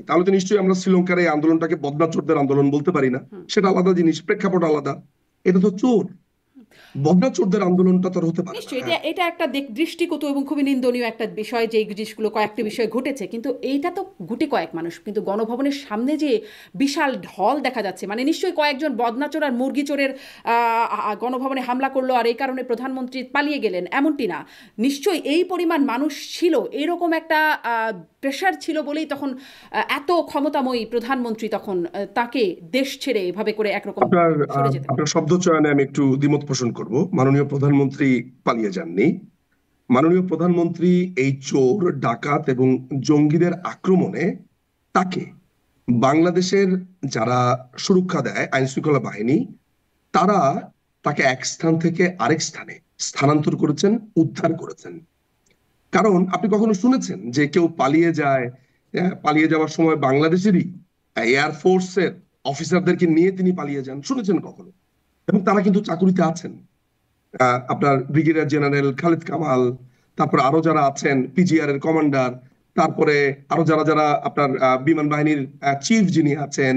তাহলে তো নিশ্চয়ই আমরা শ্রীলঙ্কার এই আন্দোলনটাকে বদনা চোরদের আন্দোলন বলতে পারি না। সেটা আলাদা জিনিস, প্রেক্ষাপট আলাদা। এটা তো চোর। বদনা চোরদের আন্দোলনটা তো আর হতে পারে না। নিশ্চয়ই এটা হ্যাঁ, এটা একটা দৃষ্টিকটু এবং খুবই নিন্দনীয় একটা বিষয়, যে জিনিসগুলো কয়েকটি বিষয় ঘটেছে, কিন্তু এইটা তো গুটি কয়েক মানুষ, কিন্তু গণভবনের সামনে যে বিশাল ঢল দেখা যাচ্ছে, মানে নিশ্চয়ই কয়েকজন বদনাচোর আর মুরগি চোরের গণভবনে হামলা করলো আর এই কারণে প্রধানমন্ত্রী পালিয়ে গেলেন এমনটি না। নিশ্চয়ই এই পরিমাণ মানুষ ছিল, এরকম একটা প্রেশার ছিল বলেই তখন এত ক্ষমতাময়ী প্রধানমন্ত্রী তখন তাকে দেশ ছেড়ে এভাবে করে একরকম আপনার সরে যেতে হবে। আপনার শব্দ চয়নে আমি একটু দ্বিমত পোষণ করব। মাননীয় প্রধানমন্ত্রী পালিয়ে যাননি। মাননীয় প্রধানমন্ত্রী এই চোর, ডাকাত এবং জঙ্গিদের আক্রমণে তাকে বাংলাদেশের যারা সুরক্ষা দেয়, আইন শৃঙ্খলা বাহিনী, তারা তাকে এক স্থান থেকে আরেক স্থানে স্থানান্তর করেছেন, উদ্ধার করেছেন। কারণ আপনি কখনো শুনেছেন যে কেউ পালিয়ে যায়, পালিয়ে যাওয়ার সময় বাংলাদেশেরই এয়ারফোর্সের অফিসারদেরকে নিয়ে তিনি পালিয়ে যান? শুনেছেন কখনো? এবং তারা কিন্তু চাকুরিতে আছেন। আপনার ব্রিগেডিয়ার জেনারেল খালিদ কামাল, তারপর আরো যারা আছেন, পিজিআর এর কমান্ডার, তারপরে আরো যারা যারা আপনার বিমান বাহিনীর চিফ যিনি আছেন,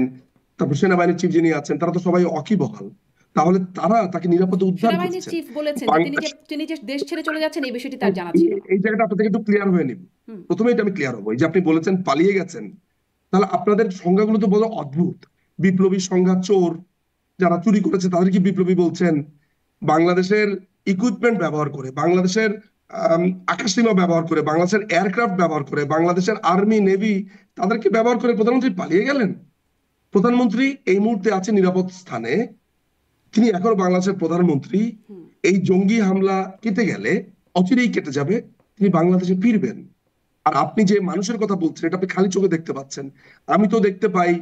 তারপর সেনাবাহিনীর চিফ যিনি আছেন, তারা তো সবাই অকিবহাল। তাহলে তারা তাকে নিরাপদে উদ্ধার সেনাবাহিনীর করছেন। চিফ বলেছেন যে বাংলা তিনি যে দেশ ছেড়ে চলে যাচ্ছেন এই বিষয়টি তার জানা ছিল না। এই জায়গাটা আপনাদের একটু ক্লিয়ার হয়ে নিব। হুম। প্রথমে এটা আমি ক্লিয়ার হবো, এই যে আপনি বলেছেন পালিয়ে গেছেন, তাহলে আপনাদের সংজ্ঞাগুলো তো বড় অদ্ভুত। বিপ্লবী সংজ্ঞা চোর, যারা চুরি করেছে তাদেরকে বিপ্লবী বলছেন। বাংলাদেশের ইকুইপমেন্ট ব্যবহার করে, বাংলাদেশের আকাশসীমা ব্যবহার করে, বাংলাদেশের এয়ারক্রাফট ব্যবহার করে, বাংলাদেশের আর্মি নেভি, তাদেরকে ব্যবহার করে প্রধানমন্ত্রী পালিয়ে গেলেন। প্রধানমন্ত্রী এই মুহূর্তে আছে নিরাপদ স্থানে, তিনি এখনো বাংলাদেশের প্রধানমন্ত্রী। এই জঙ্গি হামলা কেটে গেলে, অচিরেই কেটে যাবে, তিনি বাংলাদেশে ফিরবেন। আর আপনি যে মানুষের কথা বলছেন এটা আপনি খালি চোখে দেখতে পাচ্ছেন। আমি তো দেখতে পাই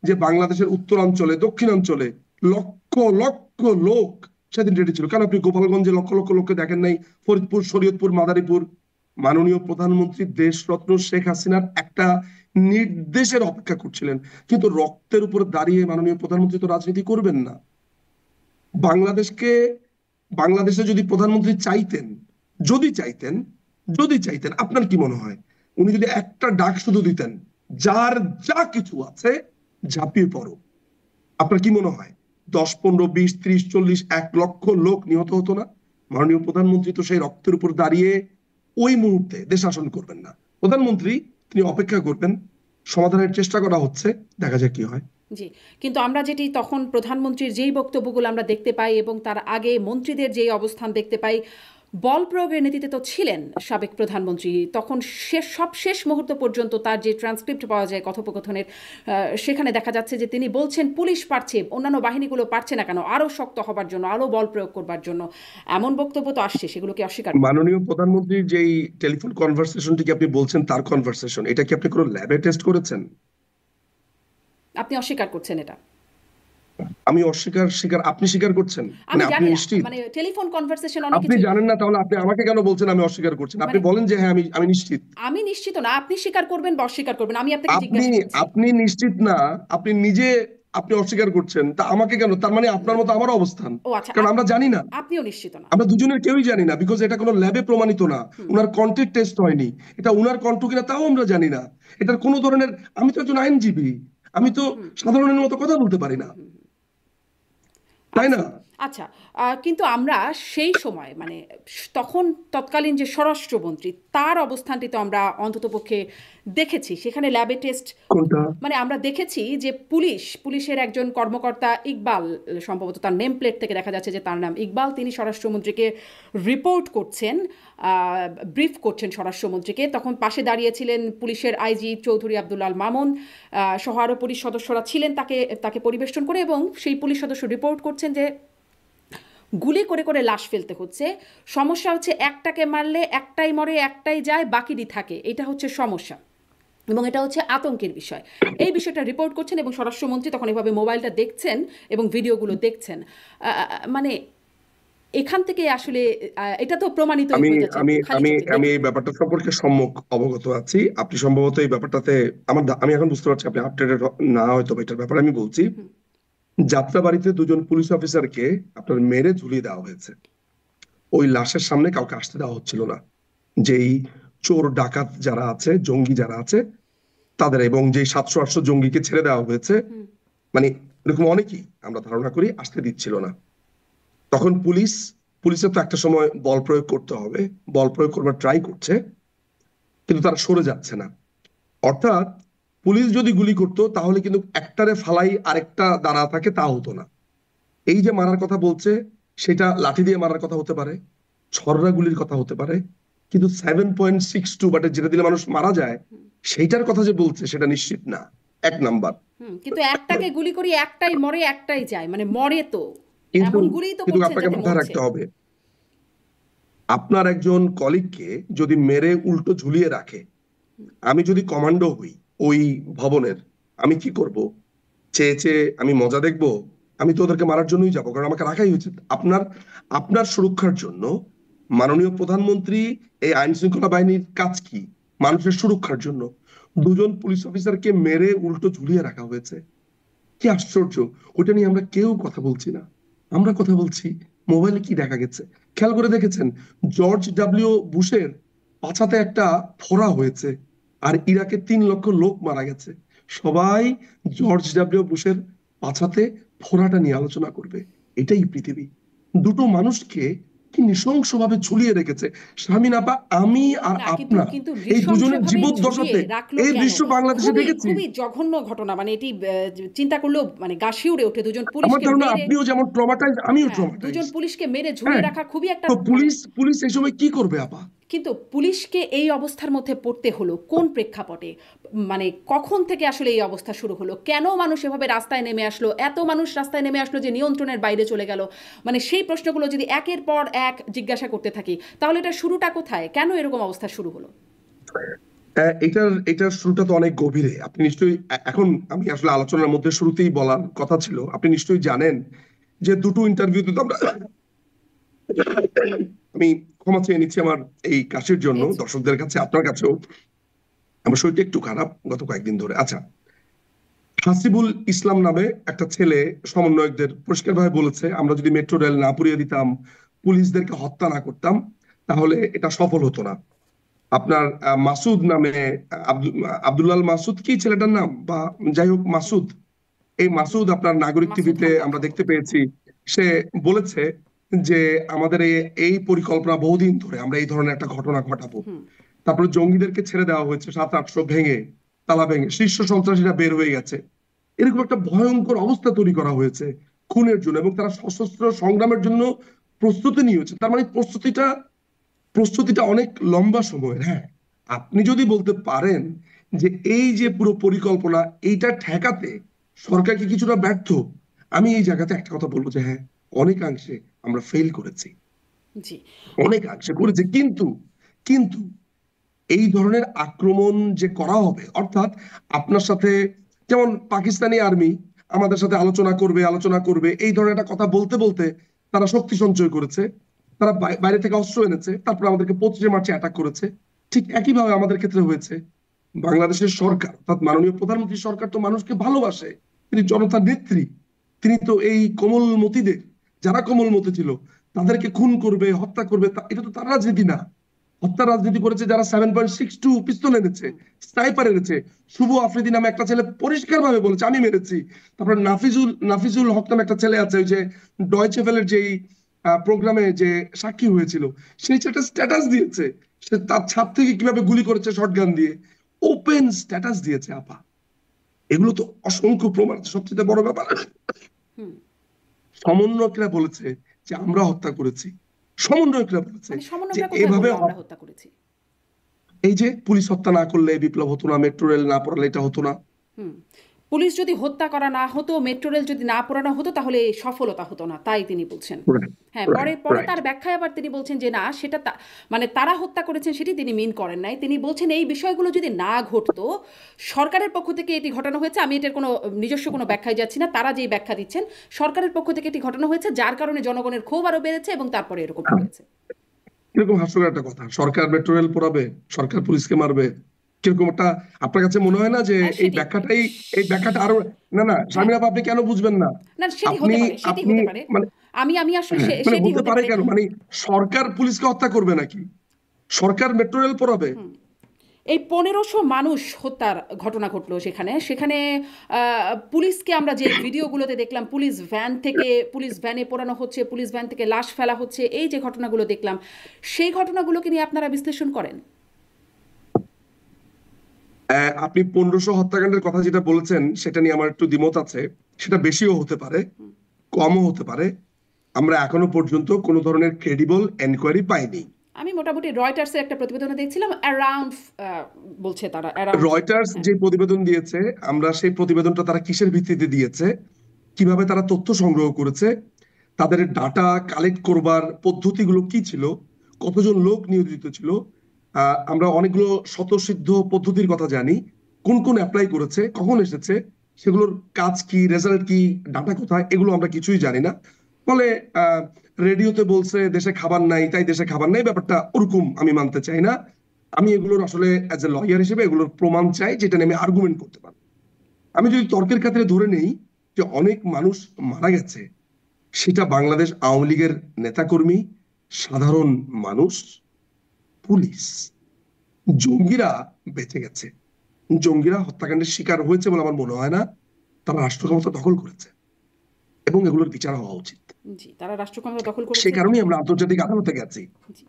যে বাংলাদেশের উত্তরাঞ্চলে, দক্ষিণাঞ্চলে লক্ষ লক্ষ লোক সেদিন রেডি ছিল। কেন আপনি গোপালগঞ্জে লক্ষ লক্ষ লোককে দেখেন নাই? ফরিদপুর, শরীয়তপুর, মাদারীপুর। মাননীয় প্রধানমন্ত্রী দেশরত্ন শেখ হাসিনার একটা নির্দেশের অপেক্ষা করছিলেন, কিন্তু রক্তের উপর দাঁড়িয়ে মাননীয় প্রধানমন্ত্রী তো রাজনীতি করবেন না। বাংলাদেশকে, বাংলাদেশে যদি প্রধানমন্ত্রী চাইতেন, যদি চাইতেন, যদি চাইতেন, আপনার কি মনে হয় উনি যদি একটা ডাক শুধু দিতেন, যার যা কিছু আছে ঝাঁপিয়ে পড়ো, আপনার কি মনে হয় 10, 15, 20, 30, 40, 1 লক্ষ লোক নিহত হতো না? মাননীয় প্রধানমন্ত্রী তো সেই রক্তের উপর দাঁড়িয়ে ওই মুহূর্তে দেশ শাসন করবেন না। প্রধানমন্ত্রী তিনি অপেক্ষা করবেন, সমাধানের চেষ্টা করা হচ্ছে, দেখা যাক কি হয়। জি, কিন্তু আমরা যেটি তখন প্রধানমন্ত্রীর যেই বক্তব্যগুলো আমরা দেখতে পাই এবং তার আগে মন্ত্রীদের যেই অবস্থান দেখতে পাই, বল প্রয়োগের নীতিতে তো ছিলেন সাবেক প্রধানমন্ত্রী তখন। শেষ মুহূর্ত পর্যন্ত তার যে ট্রান্সক্রিপ্ট পাওয়া যায় কথোপকথনের, সেখানে দেখা যাচ্ছে যে তিনি বলছেন পুলিশ পারছে, অন্যান্য বাহিনীগুলো পারছে না কেন, আরও শক্ত হবার জন্য, আরও বল প্রয়োগ করবার জন্য। এমন বক্তব্য তো আসছে, সেগুলোকে অস্বীকার করবেন? মাননীয় প্রধানমন্ত্রীর যেই টেলিফোন কনভারসেশনটি কি আপনি বলছেন, তার কনভারসেশন, এটা কি আপনি কোনো ল্যাবে টেস্ট করেছেন? আপনি অস্বীকার করছেন এটা? আমি অস্বীকার, স্বীকার, আপনি স্বীকার করছেন? আমি মানে আপনি জানি না, নিশ্চিত? মানে টেলিফোন কনভারসেশন অনেক আপনি কিছু। জানেন না, তাহলে আপনি আমাকে কেন বলছেন আমি অস্বীকার করছেন? আপনি মানে বলেন যে হ্যাঁ আমি নিশ্চিত। আমি নিশ্চিত না, আপনি স্বীকার করবেন বা অস্বীকার করবেন, আমি আপনাকে আপনি জিজ্ঞাসা করছি। আপনি নিশ্চিত না, আপনি নিজে আপনি অস্বীকার করছেন, তা আমাকে কেন? তার মানে আপনার মতো আমার অবস্থান। ও আচ্ছা, কারণ আমরা জানি না, আপনিও নিশ্চিত না? আমরা দুজনের কেউই জানি না, বিকজ এটা কোনো ল্যাবে প্রমাণিত না। হুম। উনার কন্টেন্ট টেস্ট হয়নি, এটা উনার কণ্ঠ কিনা তাও আমরা জানি না। এটার কোনো ধরনের, আমি তো একজন আইনজীবী, আমি তো হুম। সাধারণের মতো কথা বলতে পারি হুম। না, হুম। তাই আচ্ছা, না? আচ্ছা, কিন্তু আমরা সেই সময় মানে তখন তৎকালীন যে স্বরাষ্ট্রমন্ত্রী তার অবস্থানটি তো আমরা অন্ততপক্ষে দেখেছি, সেখানে ল্যাবে টেস্ট। কোনটা? মানে আমরা দেখেছি যে পুলিশের একজন কর্মকর্তা ইকবাল, সম্ভবত তার নেম প্লেট থেকে দেখা যাচ্ছে যে তার নাম ইকবাল, তিনি স্বরাষ্ট্রমন্ত্রীকে রিপোর্ট করছেন, ব্রিফ করছেন স্বরাষ্ট্রমন্ত্রীকে। তখন পাশে দাঁড়িয়েছিলেন পুলিশের আইজি চৌধুরী আব্দুল আল মামুন সহ আরও পুলিশ সদস্যরা ছিলেন তাকে পরিবেষ্টন করে, এবং সেই পুলিশ সদস্য রিপোর্ট করছেন যে গুলি করে করে লাশ ফেলতে হচ্ছে। সমস্যা হচ্ছে একটাকে মারলে একটাই মরে, একটাই যায়, বাকিটি থাকে, এটা হচ্ছে সমস্যা এবং এটা হচ্ছে আতঙ্কের বিষয়। এই বিষয়টা রিপোর্ট করছেন এবং স্বরাষ্ট্রমন্ত্রী তখন এভাবে মোবাইলটা দেখছেন এবং ভিডিওগুলো দেখছেন। মানে এখান থেকে আসলে এটা তো প্রমাণিতই আমি হয়ে যাচ্ছে আমি খালি আমি চোখে আমি দেখে। এই ব্যাপারটা সম্পর্কে সম্যক অবগত আছি। আপনি সম্ভবত এই ব্যাপারটাতে, আমি এখন বুঝতে পারছি আপনি আপডেটেড না, হয়তো এটার ব্যাপারে আমি বলছি। হুম। যাত্রাবাড়িতে দুজন পুলিশ অফিসারকে আপনার মেরে ঝুলিয়ে দেওয়া হয়েছে। ওই লাশের সামনে কাউকে আসতে দেওয়া হচ্ছিল না। যেই চোর ডাকাত যারা আছে, জঙ্গি যারা আছে তাদের, এবং যে 700-800 জঙ্গিকে ছেড়ে দেওয়া হয়েছে, হুম। মানে এরকম অনেকেই আমরা ধারণা করি আসতে দিচ্ছিল না। তখন পুলিশের তো একটা সময় বল প্রয়োগ করতে হবে, বল প্রয়োগ করবার ট্রাই করছে, কিন্তু তারা সরে যাচ্ছে না। অর্থাৎ পুলিশ যদি গুলি করতো তাহলে কিন্তু একটারে ফালাই আরেকটা দাঁড়া থাকে, তা হতো না। এই যে মারার কথা বলছে, সেটা লাঠি দিয়ে মারার কথা হতে পারে, ছররা গুলির কথা হতে পারে, কিন্তু 7.62 বাটে যেটা দিলে মানুষ মারা যায়, সেইটার কথা যে বলছে সেটা নিশ্চিত না। এক নাম্বার। কিন্তু একটাকে গুলি করি, একটাই মরে, একটাই যায়, মানে মরে তো কিন্তু এমন গুলিই তো কিন্তু করছেন আপনাকে যাতে মাথায় মরছে। রাখতে হবে, আপনার একজন কলিগকে যদি মেরে উল্টো ঝুলিয়ে রাখে, আমি যদি কমান্ডো হই ওই ভবনের, আমি কি করব? চেয়ে চেয়ে আমি মজা দেখবো? আমি তো ওদেরকে মারার জন্যই যাবো, কারণ আমাকে রাখাই উচিত। আপনার আপনার সুরক্ষার জন্য মাননীয় প্রধানমন্ত্রী, এই আইন শৃঙ্খলা বাহিনীর কাজ কি? মানুষের সুরক্ষার জন্য দুজন পুলিশ অফিসারকে মেরে উল্টো ঝুলিয়ে রাখা হয়েছে। কি আশ্চর্য! ওটা নিয়ে আমরা কেউ কথা বলছি না। আমরা কথা বলছি মোবাইলে কি দেখা গেছে। খেয়াল করে দেখেছেন জর্জ ডব্লিউ বুশের পাছাতে একটা ফোড়া হয়েছে, আর ইরাকে 3 লক্ষ লোক মারা গেছে। সবাই জর্জ ডব্লিউ বুশের পাছাতে ফোড়াটা নিয়ে আলোচনা করবে। এটাই পৃথিবী। দুটো মানুষকে কি নৃশংসভাবে ঝুলিয়ে রেখেছে। শারমিন আপা, আমি আর না, কিন্তু আপনার কিন্তু এই দুজনের নৃশংসভাবে ঝুলিয়ে জীবদ্দশাতে রাখলো এই কেন? দৃশ্য বাংলাদেশে খুবই দেখেছি। খুবই জঘন্য ঘটনা, মানে এটি চিন্তা করলেও মানে গা শিউরে ওঠে। দুজন আমার পুলিশকে ধারণা মেরে, আপনিও যেমন ট্রমাটাইজ, আমিও হ্যাঁ, দুজন ট্রমাটাইজড। পুলিশকে মেরে ঝুলিয়ে হ্যাঁ, রাখা খুবই একটা তো মানে। পুলিশ এই সময় কি করবে আপা? কিন্তু পুলিশকে এই অবস্থার মধ্যে পড়তে হলো কোন প্রেক্ষাপটে? মানে কখন থেকে আসলে এই অবস্থা শুরু হলো? কেন মানুষ এভাবে রাস্তায় নেমে আসলো? এত মানুষ রাস্তায় নেমে আসলো যে নিয়ন্ত্রণের বাইরে চলে গেল। মানে সেই প্রশ্নগুলো যদি একের পর এক জিজ্ঞাসা করতে থাকি, তাহলে এটা শুরুটা কোথায়? কেন এরকম অবস্থা শুরু হলো? এটার শুরুটা তো অনেক গভীরে। আপনি নিশ্চয়ই এখন আমি আসলে আলোচনার মধ্যে শুরুতেই বলার কথা ছিল, আপনি নিশ্চয়ই জানেন যে দুটো ইন্টারভিউতে তো আমরা, আমি ক্ষমা চেয়ে নিচ্ছি আমার এই কাশির জন্য, It's okay. দর্শকদের কাছে, আপনার কাছেও। আমার শরীরটা একটু খারাপ গত কয়েকদিন ধরে। আচ্ছা, হাসিবুল ইসলাম নামে একটা ছেলে সমন্বয়কদের পরিষ্কারভাবে বলেছে, আমরা যদি মেট্রো রেল না পুড়িয়ে দিতাম, পুলিশদেরকে হত্যা না করতাম, তাহলে এটা সফল হতো না। আপনার মাসুদ নামে, আব্দুল্লাল মাসুদ কি ছেলেটার নাম, বা যাই হোক মাসুদ, এই মাসুদ আপনার নাগরিক মাসুদ টিভিতে হত্যা আমরা দেখতে সম্ভবত। পেয়েছি। সে বলেছে যে আমাদের এই পরিকল্পনা বহুদিন ধরে, আমরা এই ধরনের একটা ঘটনা ঘটাবো। তারপরে জঙ্গিদেরকে ছেড়ে দেওয়া হয়েছে 700-800 ভেঙে, তালা ভেঙে, শীর্ষ সন্ত্রাসীরা বের হয়ে গেছে। এরকম একটা ভয়ঙ্কর অবস্থা তৈরি করা হয়েছে খুনের জন্য, এবং তারা সশস্ত্র সংগ্রামের জন্য প্রস্তুতি নিয়েছে। তার মানে প্রস্তুতিটা অনেক লম্বা সময়ের। হ্যাঁ, আপনি যদি বলতে পারেন যে এই যে পুরো পরিকল্পনা, এইটা ঠেকাতে সরকার কি কিছুটা ব্যর্থ, আমি এই জায়গাতে একটা কথা বলবো যে হ্যাঁ, অনেকাংশে আমরা ফেল করেছি, জি। অনেকাংশে করেছি। কিন্তু কিন্তু এই ধরনের আক্রমণ যে করা হবে, অর্থাৎ আপনার সাথে যেমন পাকিস্তানি আর্মি আমাদের সাথে আলোচনা করবে এই ধরনের একটা কথা বলতে বলতে তারা শক্তি সঞ্চয় করেছে, তারা বাইরে থেকে অস্ত্র এনেছে, তারপর আমাদেরকে 25শে মার্চে অ্যাটাক করেছে। ঠিক একইভাবে আমাদের ক্ষেত্রে হয়েছে। বাংলাদেশের সরকার অর্থাৎ মাননীয় প্রধানমন্ত্রী সরকার তো মানুষকে ভালোবাসে, তিনি জনতার নেত্রী। তিনি তো এই কোমলমতিদের, যারা কোমলমতি ছিল, তাদেরকে খুন করবে, হত্যা করবে, এটা তো তার রাজনীতি না। হত্যা রাজনীতি করেছে যারা 7.62 পিস্তল এনেছে, স্নাইপার এনেছে। শুভ আফ্রিদি নামে একটা ছেলে পরিষ্কার ভাবে বলেছে আমি মেরেছি। তারপর নাফিজুল হক নামে একটা ছেলে আছে, ওই যে ডয়চে ভেলের যেই প্রোগ্রামে যে সাক্ষী হয়েছিল, সেই ছেলেটা স্ট্যাটাস দিয়েছে সে তার ছাদ থেকে কিভাবে গুলি করেছে শটগান দিয়ে, ওপেন স্ট্যাটাস দিয়েছে আপা। এগুলো তো অসংখ্য প্রমাণ। সবচেয়ে বড় ব্যাপার, সমন্বয়করা বলেছে যে আমরা হত্যা করেছি। সমন্বয়করা বলেছে মানে যে সমন্বয়করা কোথায় এভাবে বললো আমরা হত্যা করেছি? এই যে পুলিশ হত্যা না করলে বিপ্লব হতো না, মেট্রো রেল না পড়ালে এটা হতো না। হুম। পুলিশ যদি হত্যা করা না হতো, মেট্রো রেল যদি না পোড়ানো হতো, তাহলে সফলতা হতো না, তাই তিনি বলছেন। রাইট, হ্যাঁ, পরে রাইট, পরে রাইট। তার ব্যাখ্যায় আবার তিনি বলছেন যে না, সেটা মানে তারা হত্যা করেছেন সেটি তিনি মিন করেন নাই। তিনি বলছেন এই বিষয়গুলো যদি না ঘটতো, সরকারের পক্ষ থেকে এটি ঘটানো হয়েছে। আমি এটার কোনো নিজস্ব কোনো ব্যাখ্যায় যাচ্ছি না, তারা যেই ব্যাখ্যা দিচ্ছেন সরকারের পক্ষ থেকে এটি ঘটানো হয়েছে, যার কারণে জনগণের ক্ষোভ আরো বেড়েছে এবং তারপরে এরকমটা হয়েছে। কিরকম হাস্যকর একটা কথা, সরকার মেট্রো রেল পোড়াবে, সরকার পুলিশকে মারবে। কিরকম একটা, আপনার কাছে মনে হয় না যে হ্যাঁ, সেটি এই ব্যাখ্যাটা আরো, না না হ্যাঁ, শারমিন আপা, আপনি কেন বুঝবেন না? না সেটি আপনি হতে পারে, সেটি আপনি হতে পারে। মানে, আমি আমি আসলে হ্যাঁ, মানে সেটি হতে হতে পারে পারে। কেন, মানে সরকার পুলিশকে হত্যা করবে নাকি? সরকার মেট্রো রেল পোড়াবে? এই 1500 মানুষ হত্যার ঘটনা ঘটলো সেখানে সেখানে পুলিশকে আমরা যে ভিডিওগুলোতে দেখলাম, পুলিশ ভ্যানে পোড়ানো হচ্ছে, পুলিশ ভ্যান থেকে লাশ ফেলা হচ্ছে, এই যে ঘটনাগুলো দেখলাম, সেই ঘটনাগুলোকে নিয়ে আপনারা বিশ্লেষণ করেন? আপনি 1500 হত্যাকাণ্ডের কথা যেটা বলেছেন সেটা নিয়ে আমার একটু দ্বিমত আছে। সেটা বেশিও হতে পারে, কমও হতে পারে। আমরা এখনো পর্যন্ত কোনো ধরনের ক্রেডিবল এনকোয়ারি পাইনি। আমি মোটামুটি রয়টার্সের একটা প্রতিবেদনে দেখছিলাম অ্যারাউন্ড, বলছে তারা অ্যারাউন্ড। রয়টার্স যে প্রতিবেদন দিয়েছে, আমরা সেই প্রতিবেদনটা তারা কিসের ভিত্তিতে দিয়েছে, কিভাবে তারা তথ্য সংগ্রহ করেছে, তাদের ডাটা কালেক্ট করবার পদ্ধতিগুলো কি ছিল, কতজন লোক নিয়োজিত ছিল, আমরা অনেকগুলো স্বতঃসিদ্ধ পদ্ধতির কথা জানি। কোন কোন অ্যাপ্লাই করেছে, কখন এসেছে, সেগুলোর কাজ কি, রেজাল্ট কি, ডাটা কোথায়, এগুলো আমরা কিছুই জানি না। ফলে রেডিওতে বলছে দেশে খাবার নাই, তাই দেশে খাবার নাই, ব্যাপারটা ওরকম আমি মানতে চাই না। আমি এগুলোর আসলে অ্যাজ এ লয়ার হিসেবে এগুলোর প্রমাণ চাই, যেটা নিয়ে আমি আর্গুমেন্ট করতে পারবো। আমি যদি তর্কের খাতিরে ধরে নেই যে অনেক মানুষ মারা গেছে, সেটা বাংলাদেশ আওয়ামী লীগের নেতাকর্মী, সাধারণ মানুষ, পুলিশ, জঙ্গিরা বেঁচে গেছে। জঙ্গিরা হত্যাকাণ্ডের শিকার হয়েছে বলে আমার মনে হয় না। তারা রাষ্ট্র ক্ষমতা দখল করেছে এবং এগুলোর বিচার হওয়া উচিত। জি, তারা রাষ্ট্রক্ষমতা দখল সে করেছে। কারণেই আমরা আন্তর্জাতিক আদালতে গেছি। জি।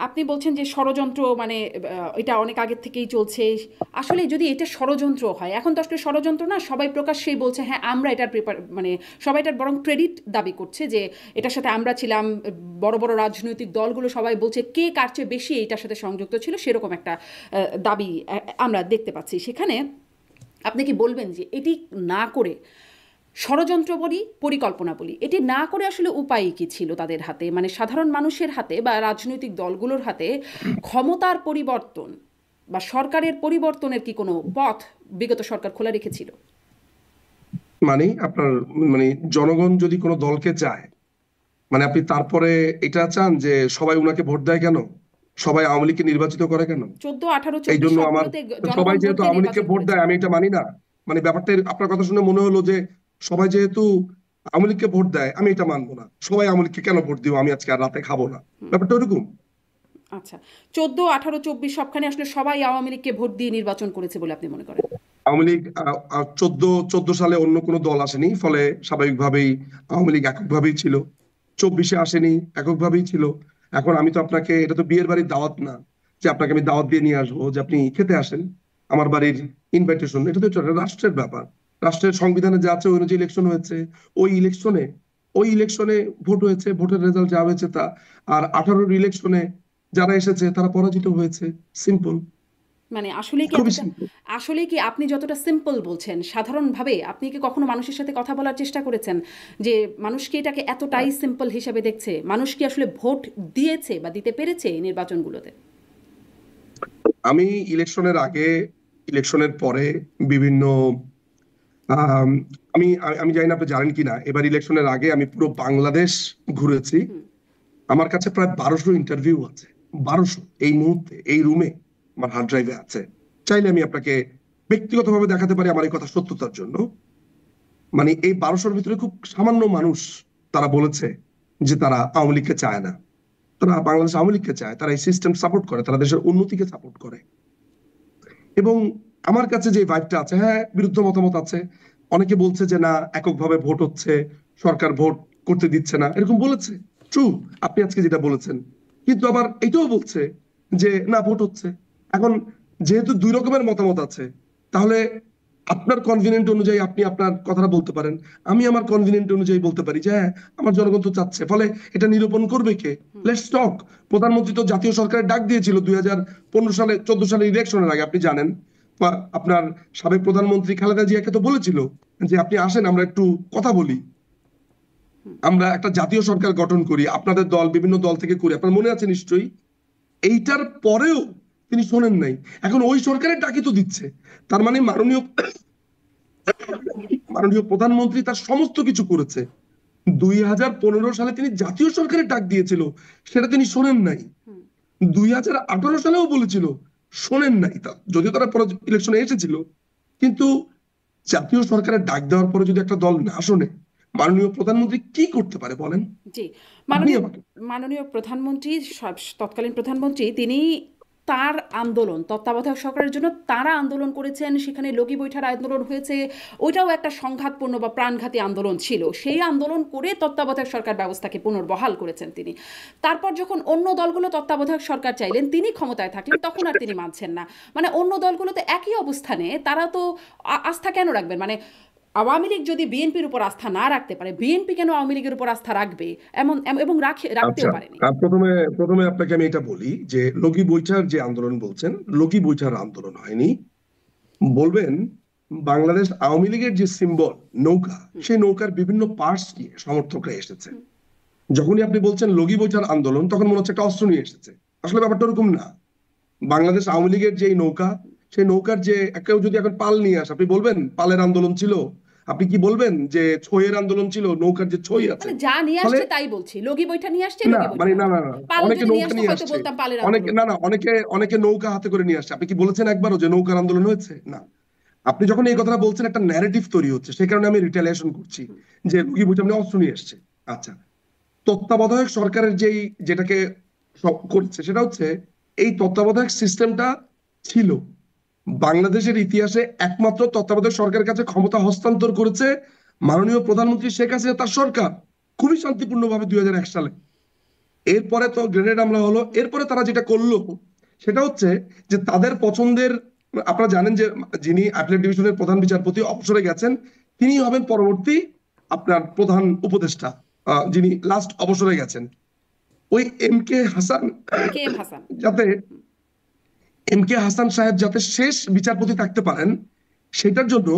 আপনি বলছেন যে ষড়যন্ত্র, মানে এটা অনেক আগের থেকেই চলছে। আসলে যদি এটা ষড়যন্ত্র হয়, এখন তো আসলে ষড়যন্ত্র না, সবাই প্রকাশ্যেই বলছে হ্যাঁ আমরা এটার মানে সবাই এটার বরং ক্রেডিট দাবি করছে যে এটার সাথে আমরা ছিলাম। বড় বড় রাজনৈতিক দলগুলো সবাই বলছে কে কার চেয়ে বেশি এটার সাথে সংযুক্ত ছিল, সেরকম একটা দাবি আমরা দেখতে পাচ্ছি সেখানে। আপনি কি বলবেন যে এটি না করে, ষড়যন্ত্র বলি, পরিকল্পনা বলি, এটি না করে আসলে উপায় কি ছিল তাদের হাতে, মানে সাধারণ মানুষের হাতে বা রাজনৈতিক দলগুলোর হাতে ক্ষমতার পরিবর্তন বা সরকারের পরিবর্তনের কি কোনো পথ বিগত সরকার খোলা রেখেছিল? মানে আপনার, মানে জনগণ যদি কোনো দলকে চায়, মানে আপনি তারপরে এটা চান যে সবাই উনাকে ভোট দেয় কেন, সবাই আওয়ামী লীগকে নির্বাচিত করে কেন? 14, 18, এই 24 জন্য আমার, সবগুলোতে সবাই জনগণ ভোট যেহেতু দিয়ে আওয়ামী লীগকে নির্বাচন ভোট করেছে। দেয় আমি এটা মানি না। মানে ব্যাপারটা আপনার কথা শুনে মনে হলো যে সবাই যেহেতু আওয়ামী লীগকে ভোট দেয় আমি এটা মানবো না, সবাই আওয়ামী লীগকে কেন ভোট দিব, আমি আজকে আর রাতে খাবো না, ব্যাপারটা ওরকম। আচ্ছা, 14, 18, 24 সবখানে আসলে সবাই আওয়ামী লীগকে ভোট দিয়ে নির্বাচন করেছে বলে আপনি মনে করেন? আওয়ামী লীগ 14 সালে অন্য কোনো দল আসেনি, ফলে স্বাভাবিকভাবেই আওয়ামী লীগ এককভাবেই ছিল। 24-এ আসেনি, এককভাবেই ছিল। এখন আমি তো আপনাকে, এটা তো বিয়ের বাড়ির দাওয়াত না যে আপনাকে আমি দাওয়াত দিয়ে নিয়ে আসবো যে আপনি খেতে আসেন, আমার বাড়ির ইনভাইটেশন। এটা তো একটা রাষ্ট্রের ব্যাপার। রাষ্ট্রের সংবিধানে যা আছে ওই অনুযায়ী ইলেকশন হয়েছে। ওই ইলেকশনে ওই ইলেকশনে ভোট হয়েছে, ভোটের রেজাল্ট যা হয়েছে তা। আর 18-র ইলেকশনে যারা এসেছে তারা পরাজিত হয়েছে। সিম্পল, মানে আসলেই কি খুবই এতটা, সিম্পল। আসলেই কি আপনি যতটা সিম্পল বলছেন সাধারণভাবে, আপনি কি কখনো মানুষের সাথে কথা বলার চেষ্টা করেছেন যে মানুষ কি এটাকে এতটাই সিম্পল হিসাবে দেখছে? মানুষ কি আসলে ভোট দিয়েছে বা দিতে পেরেছে এই নির্বাচনগুলোতে? আমি ইলেকশনের আগে, ইলেকশনের পরে বিভিন্ন আম, আমি আমি জানি না আপনি জানেন কিনা, এবার ইলেকশনের আগে আমি পুরো বাংলাদেশ ঘুরেছি। আমার কাছে প্রায় 1200 ইন্টারভিউ আছে। 1200 এই মুহূর্তে এই রুমে আমার হার্ড ড্রাইভে আছে। চাইলে আমি আপনাকে ব্যক্তিগতভাবে দেখাতে পারি আমার এই কথা সত্যতার জন্য। মানে এই 1200-র ভিতরে খুব সামান্য মানুষ তারা বলেছে যে তারা আওয়ামী লীগকে চায় না, তারা বাংলাদেশ আওয়ামী লীগকে চায়, তারা এই সিস্টেম সাপোর্ট করে, তারা দেশের উন্নতিকে সাপোর্ট করে। এবং আমার কাছে যে ভাইবটা আছে, হ্যাঁ বিরুদ্ধ মতামত আছে। অনেকে বলছে যে না এককভাবে ভোট হচ্ছে, সরকার ভোট করতে দিচ্ছে না, এরকম বলেছে। ট্রু, আপনি আজকে যেটা বলেছেন। কিন্তু আবার এটাও বলছে যে না ভোট হচ্ছে। এখন যেহেতু দুই রকমের মতামত আছে, তাহলে আপনার কনভিনিয়েন্ট অনুযায়ী আপনি আপনার কথাটা বলতে পারেন, আমি আমার কনভিনিয়েন্ট অনুযায়ী বলতে পারি যে হ্যাঁ আমার জনগণ তো চাচ্ছে। ফলে এটা নিরূপণ করবে কে? Let's talk. প্রধানমন্ত্রী তো জাতীয় সরকারের ডাক দিয়েছিল 2015 সালে, 14 সালে ইলেকশনের আগে, আপনি জানেন। বা আপনার সাবেক প্রধানমন্ত্রী খালেদা জিয়াকে তো বলেছিল যে আপনি আসেন আমরা একটু কথা বলি, আমরা একটা জাতীয় সরকার গঠন করি, আপনাদের দল বিভিন্ন দল থেকে করি, আপনার মনে আছে নিশ্চয়ই। এইটার পরেও তিনি শোনেন নাই। এখন ওই সরকারের ডাকি তো দিচ্ছে। তার মানে মাননীয় মাননীয় প্রধানমন্ত্রী তার সমস্ত কিছু করেছে। 2015 সালে তিনি জাতীয় সরকারের ডাক দিয়েছিল, সেটা তিনি শোনেন নাই। 2018 সালেও বলেছিল, শোনেন নাই। যদিও তারা পরে ইলেকশনে এসেছিল, কিন্তু জাতীয় সরকারের ডাক দেওয়ার পরে যদি একটা দল না শোনে, মাননীয় প্রধানমন্ত্রী কি করতে পারে বলেন? জি, আপনি মাননীয় আমাকে মাননীয় প্রধানমন্ত্রী, তৎকালীন প্রধানমন্ত্রী তিনি তার আন্দোলন, তত্ত্বাবধায়ক সরকারের জন্য তারা আন্দোলন করেছেন, সেখানে লগি বৈঠার আন্দোলন হয়েছে, ওইটাও একটা সংঘাতপূর্ণ বা প্রাণঘাতী আন্দোলন ছিল। সেই আন্দোলন করে তত্ত্বাবধায়ক সরকার ব্যবস্থাকে পুনর্বহাল করেছেন তিনি। তারপর যখন অন্য দলগুলো তত্ত্বাবধায়ক সরকার চাইলেন, তিনি ক্ষমতায় থাকলেন, তখন আর তিনি মানছেন না। মানে অন্য দলগুলো তো একই অবস্থানে, তারা তো আস্থা কেন রাখবেন? মানে আওয়ামী লীগ যদি বিএনপির উপর আস্থা না রাখতে পারে, বিএনপি কেন আওয়ামী লীগের উপর আস্থা রাখবে? এবং রাখতেও আচ্ছা, পারেনি। প্রথমে প্রথমে আপনাকে আমি এটা বলি যে লগি বৈঠার যে আন্দোলন বলছেন, লগি বৈঠার আন্দোলন হয়নি। বলবেন বাংলাদেশ আওয়ামী লীগের যে সিম্বল নৌকা, সেই নৌকার বিভিন্ন পার্টস নিয়ে সমর্থকরা এসেছে। যখনই আপনি বলছেন লগি বৈঠার আন্দোলন, তখন মনে হচ্ছে একটা অস্ত্র নিয়ে এসেছে। আসলে ব্যাপারটা ওরকম না। বাংলাদেশ আওয়ামী লীগের যে নৌকা, সেই নৌকার যে কেউ যদি এখন পাল নিয়ে আসে, আপনি বলবেন পালের আন্দোলন ছিল? আপনি কি বলবেন যে ছইয়ের আন্দোলন ছিল? নৌকার যে ছই আছে। মানে যা নিয়ে ফলে আসছে তাই বলছি, লগি বইটা নিয়ে আসছে, না লগি মানে বইটার না না আন্দোলন। না, পালও অনেকে যদি নিয়ে নৌকা আসতো নিয়ে হয়তো আসছে, বলতাম পালের অনেকে আন্দোলন। না না অনেকে অনেকে নৌকা হাতে করে নিয়ে আসছে। আপনি কি বলেছেন একবারও যে নৌকার আন্দোলন হয়েছে? না। আপনি যখন এই কথাটা বলছেন, একটা ন্যারেটিভ তৈরি হচ্ছে, সেই কারণে আমি রিটালিয়েশন করছি যে লুকি বুঝে আপনি অস্ত্র নিয়ে এসছে। আচ্ছা, তত্ত্বাবধায়ক সরকারের যেটাকে করছে, সেটা হচ্ছে এই তত্ত্বাবধায়ক সিস্টেমটা ছিল বাংলাদেশের ইতিহাসে একমাত্র তত্ত্বাবধায়ক সরকারের কাছে ক্ষমতা হস্তান্তর করেছে মাননীয় প্রধানমন্ত্রী শেখ হাসিনা তার সরকার, খুবই শান্তিপূর্ণভাবে 2001 সালে। এরপরে তো গ্রেনেড হামলা হলো। এরপরে তারা যেটা করলো সেটা হচ্ছে যে তাদের পছন্দের, আপনারা জানেন যে যিনি অ্যাপিলেট ডিভিশনের প্রধান বিচারপতি অবসরে গেছেন, তিনি হবেন পরবর্তী আপনার প্রধান উপদেষ্টা, যিনি লাস্ট অবসরে গেছেন। ওই M K Hasan, K M Hasan. যাতে এম কে হাসান সাহেব যাতে শেষ বিচারপতি থাকতে পারেন, সেটার জন্য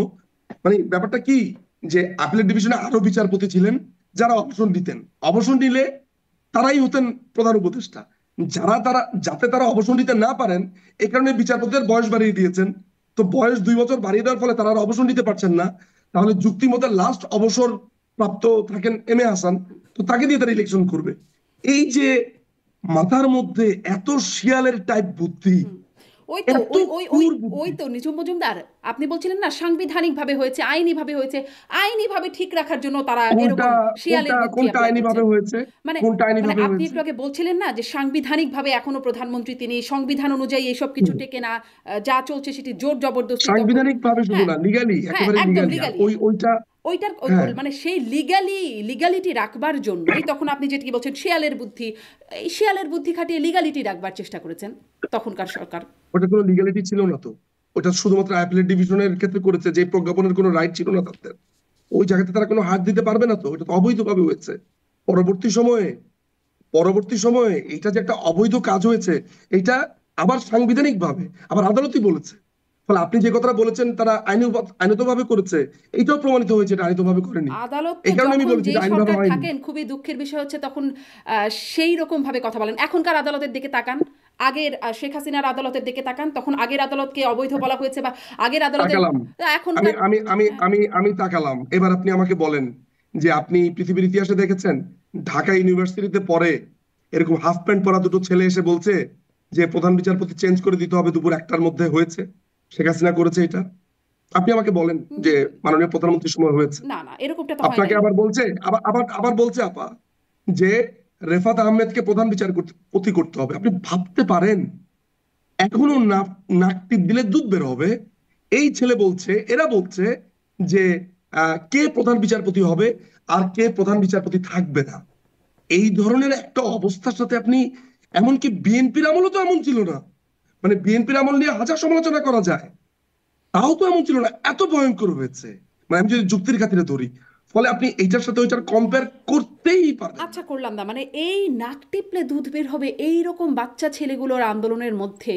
মানে ব্যাপারটা কি, যে আপিলেট ডিভিশনে আরো বিচারপতি ছিলেন যারা অবসর নিতেন। অবসর নিলে তারাই হতেন প্রধান উপদেষ্টা। যাতে তারা অবসর নিতে না পারেন, এই কারণে বিচারপতিদের বয়স বাড়িয়ে দিয়েছেন। তো বয়স 2 বছর বাড়িয়ে দেওয়ার ফলে তারা আর অবসর নিতে পারছেন না। তাহলে যুক্তি মতে লাস্ট অবসর প্রাপ্ত থাকেন এম এ হাসান, তো তাকে দিয়ে তারা ইলেকশন করবে। এই যে মাথার মধ্যে এত শিয়ালের টাইপ বুদ্ধি, ওই তো এত ওই ওই ওই ক্রূর ওই বুদ্ধি। তো নিঝুম মজুমদার, আপনি বলছিলেন না সাংবিধানিকভাবে হয়েছে, আইনিভাবে হয়েছে। আইনিভাবে ঠিক রাখার জন্য তারা কোনটা এরকম শিয়ালের কোনটা বুদ্ধি কোনটা অ্যাপ্লাই আইনি ভাবে করছেন। হয়েছে? মানে কোনটা আইনি মানে ভাবে আপনি হয়েছে? একটু আগে বলছিলেন না যে সাংবিধানিকভাবে এখনো প্রধানমন্ত্রী তিনি, সংবিধান অনুযায়ী এইসব কিছু হুম। টেকে না, যা চলছে সেটি জোর জবরদস্তি তখন। সাংবিধানিক ভাবে শুধু হ্যাঁ, না, লিগালি, হ্যাঁ, একেবারে একদম লিগালি। আর লিগালি। ওইটা ওইটার হ্যাঁ, মানে সেই লিগালিটি রাখবার জন্যই তখন আপনি যেটি বলছেন শিয়ালের বুদ্ধি, এই শিয়ালের বুদ্ধি খাটিয়ে লিগালিটি রাখবার চেষ্টা করেছেন তখনকার সরকার। ওটা কোনো লিগালিটি ছিল না তো। ওটা শুধুমাত্র অ্যাপিলেট ডিভিশনের ক্ষেত্রে করেছে, যে প্রজ্ঞাপনের কোনো রাইট ছিল না তাদের। ওই জায়গাতে তারা কোনো হাত দিতে পারবে না, তো এটা তো অবৈধভাবে হয়েছে। পরবর্তী সময়ে পরবর্তী সময়ে এটা যে একটা অবৈধ কাজ হয়েছে, এটা আবার সাংবিধানিক ভাবে আবার আদালতই বলেছে। ফলে আপনি যে কথাটা বলেছেন তারা আইনত ভাবে করেছে, এটাও প্রমাণিত হয়েছে এটা আইনত ভাবে করেনি। আদালত তো এই কারণে আমি যখন বলেছি যেই এটা আইনভাবে সরকার হয়নি। থাকেন, খুবই দুঃখের বিষয় হচ্ছে তখন সেই রকম ভাবে কথা বলেন। এখনকার আদালতের দিকে তাকান, আগের শেখ হাসিনার আদালতের দিকে তাকান, তখন আগের আদালতকে অবৈধ বলা হয়েছে বা আগের আদালতের তাকালাম, আমি এখনকার। আমি আমি হ্যাঁ, আমি আমি তাকালাম। এবার আপনি আমাকে বলেন যে আপনি পৃথিবীর ইতিহাসে দেখেছেন ঢাকা ইউনিভার্সিটিতে পড়ে এরকম হাফ প্যান্ট পরা দুটো ছেলে এসে বলছে যে প্রধান বিচারপতি চেঞ্জ করে দিতে হবে দুপুর 1টার মধ্যে? হয়েছে? শেখ হাসিনা করেছে এটা? আপনি আমাকে বলেন যে মাননীয় প্রধানমন্ত্রীর সময় হয়েছে? না না, এরকমটা তো হয় আপনাকে নাই। আবার বলছে, আবার আবার আবার বলছে আপা যে রেফাত আহমেদকে প্রধান বিচারপতি করতে হবে। আপনি ভাবতে পারেন এখনো নাক টিপ দিলে দুধ বের হবে? এই ছেলে বলছে, এরা বলছে যে কে প্রধান বিচারপতি হবে আর কে প্রধান বিচারপতি থাকবে না। এই ধরনের একটা অবস্থার সাথে আপনি, এমনকি বিএনপির আমলও তো এমন ছিল না। মানে বিএনপির আমল নিয়ে হাজার সমালোচনা করা যায়, তাও তো এমন ছিল না, এত ভয়ঙ্কর হয়েছে। মানে আমি যদি যুক্তির খাতিরে ধরি, ফলে আপনি এইটার সাথে ওইটার কম্পেয়ার করতেই পারবেন না। আচ্ছা, করলাম না, মানে এই নাক টিপলে দুধ বের হবে এই রকম বাচ্চা ছেলেগুলোর আন্দোলনের মধ্যে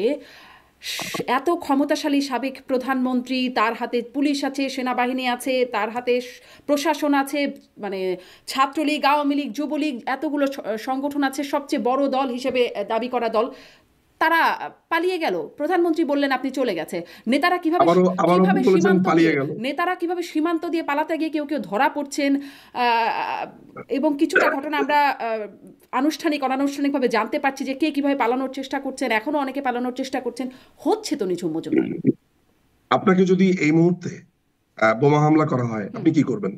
এত ক্ষমতাশালী সাবেক প্রধানমন্ত্রী, তার হাতে পুলিশ আছে, সেনাবাহিনী আছে, তার হাতে প্রশাসন আছে, মানে ছাত্রলীগ, আওয়ামী লীগ, যুবলীগ, এতগুলো সংগঠন আছে, সবচেয়ে বড় দল হিসেবে দাবি করা দল, তারা পালিয়ে গেল। প্রধানমন্ত্রী বললেন আপনি চলে গেছে। নেতারা কিভাবে আবারও আবারও কিভাবে বলেছেন সীমান্ত পালিয়ে দিয়ে গেল। নেতারা কিভাবে সীমান্ত দিয়ে পালাতে গিয়ে কেউ কেউ ধরা পড়ছেন, এবং কিছুটা ঘটনা আমরা আনুষ্ঠানিক অনানুষ্ঠানিকভাবে জানতে পারছি যে কে কিভাবে পালানোর চেষ্টা করছেন, এখনো অনেকে পালানোর চেষ্টা করছেন। হচ্ছে তো নিঝুম মজুমদার। আপনাকে যদি এই মুহূর্তে বোমা হামলা করা হয়, হুম, আপনি কি করবেন?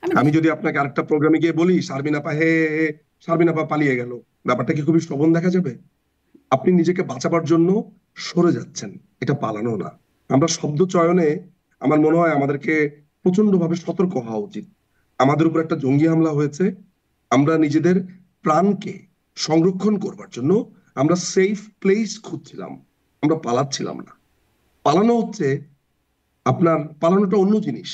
আমি আমি যদি আপনাকে আরেকটা প্রোগ্রামে গিয়ে বলি শারমিন আপা হে হে, শারমিন আপা পালিয়ে গেল, ব্যাপারটা কি খুবই শোভন দেখা যাবে? আপনি নিজেকে বাঁচাবার জন্য সরে যাচ্ছেন। এটা পালানো না। আমরা শব্দ চয়নে আমার মনে হয় আমাদেরকে প্রচন্ডভাবে সতর্ক হওয়া উচিত। আমাদের উপর একটা জঙ্গি হামলা হয়েছে, আমরা নিজেদের প্রাণকে সংরক্ষণ করবার জন্য আমরা সেফ প্লেস খুঁজছিলাম, আমরা পালাচ্ছিলাম না। পালানো হচ্ছে আপনার, পালানোটা অন্য জিনিস।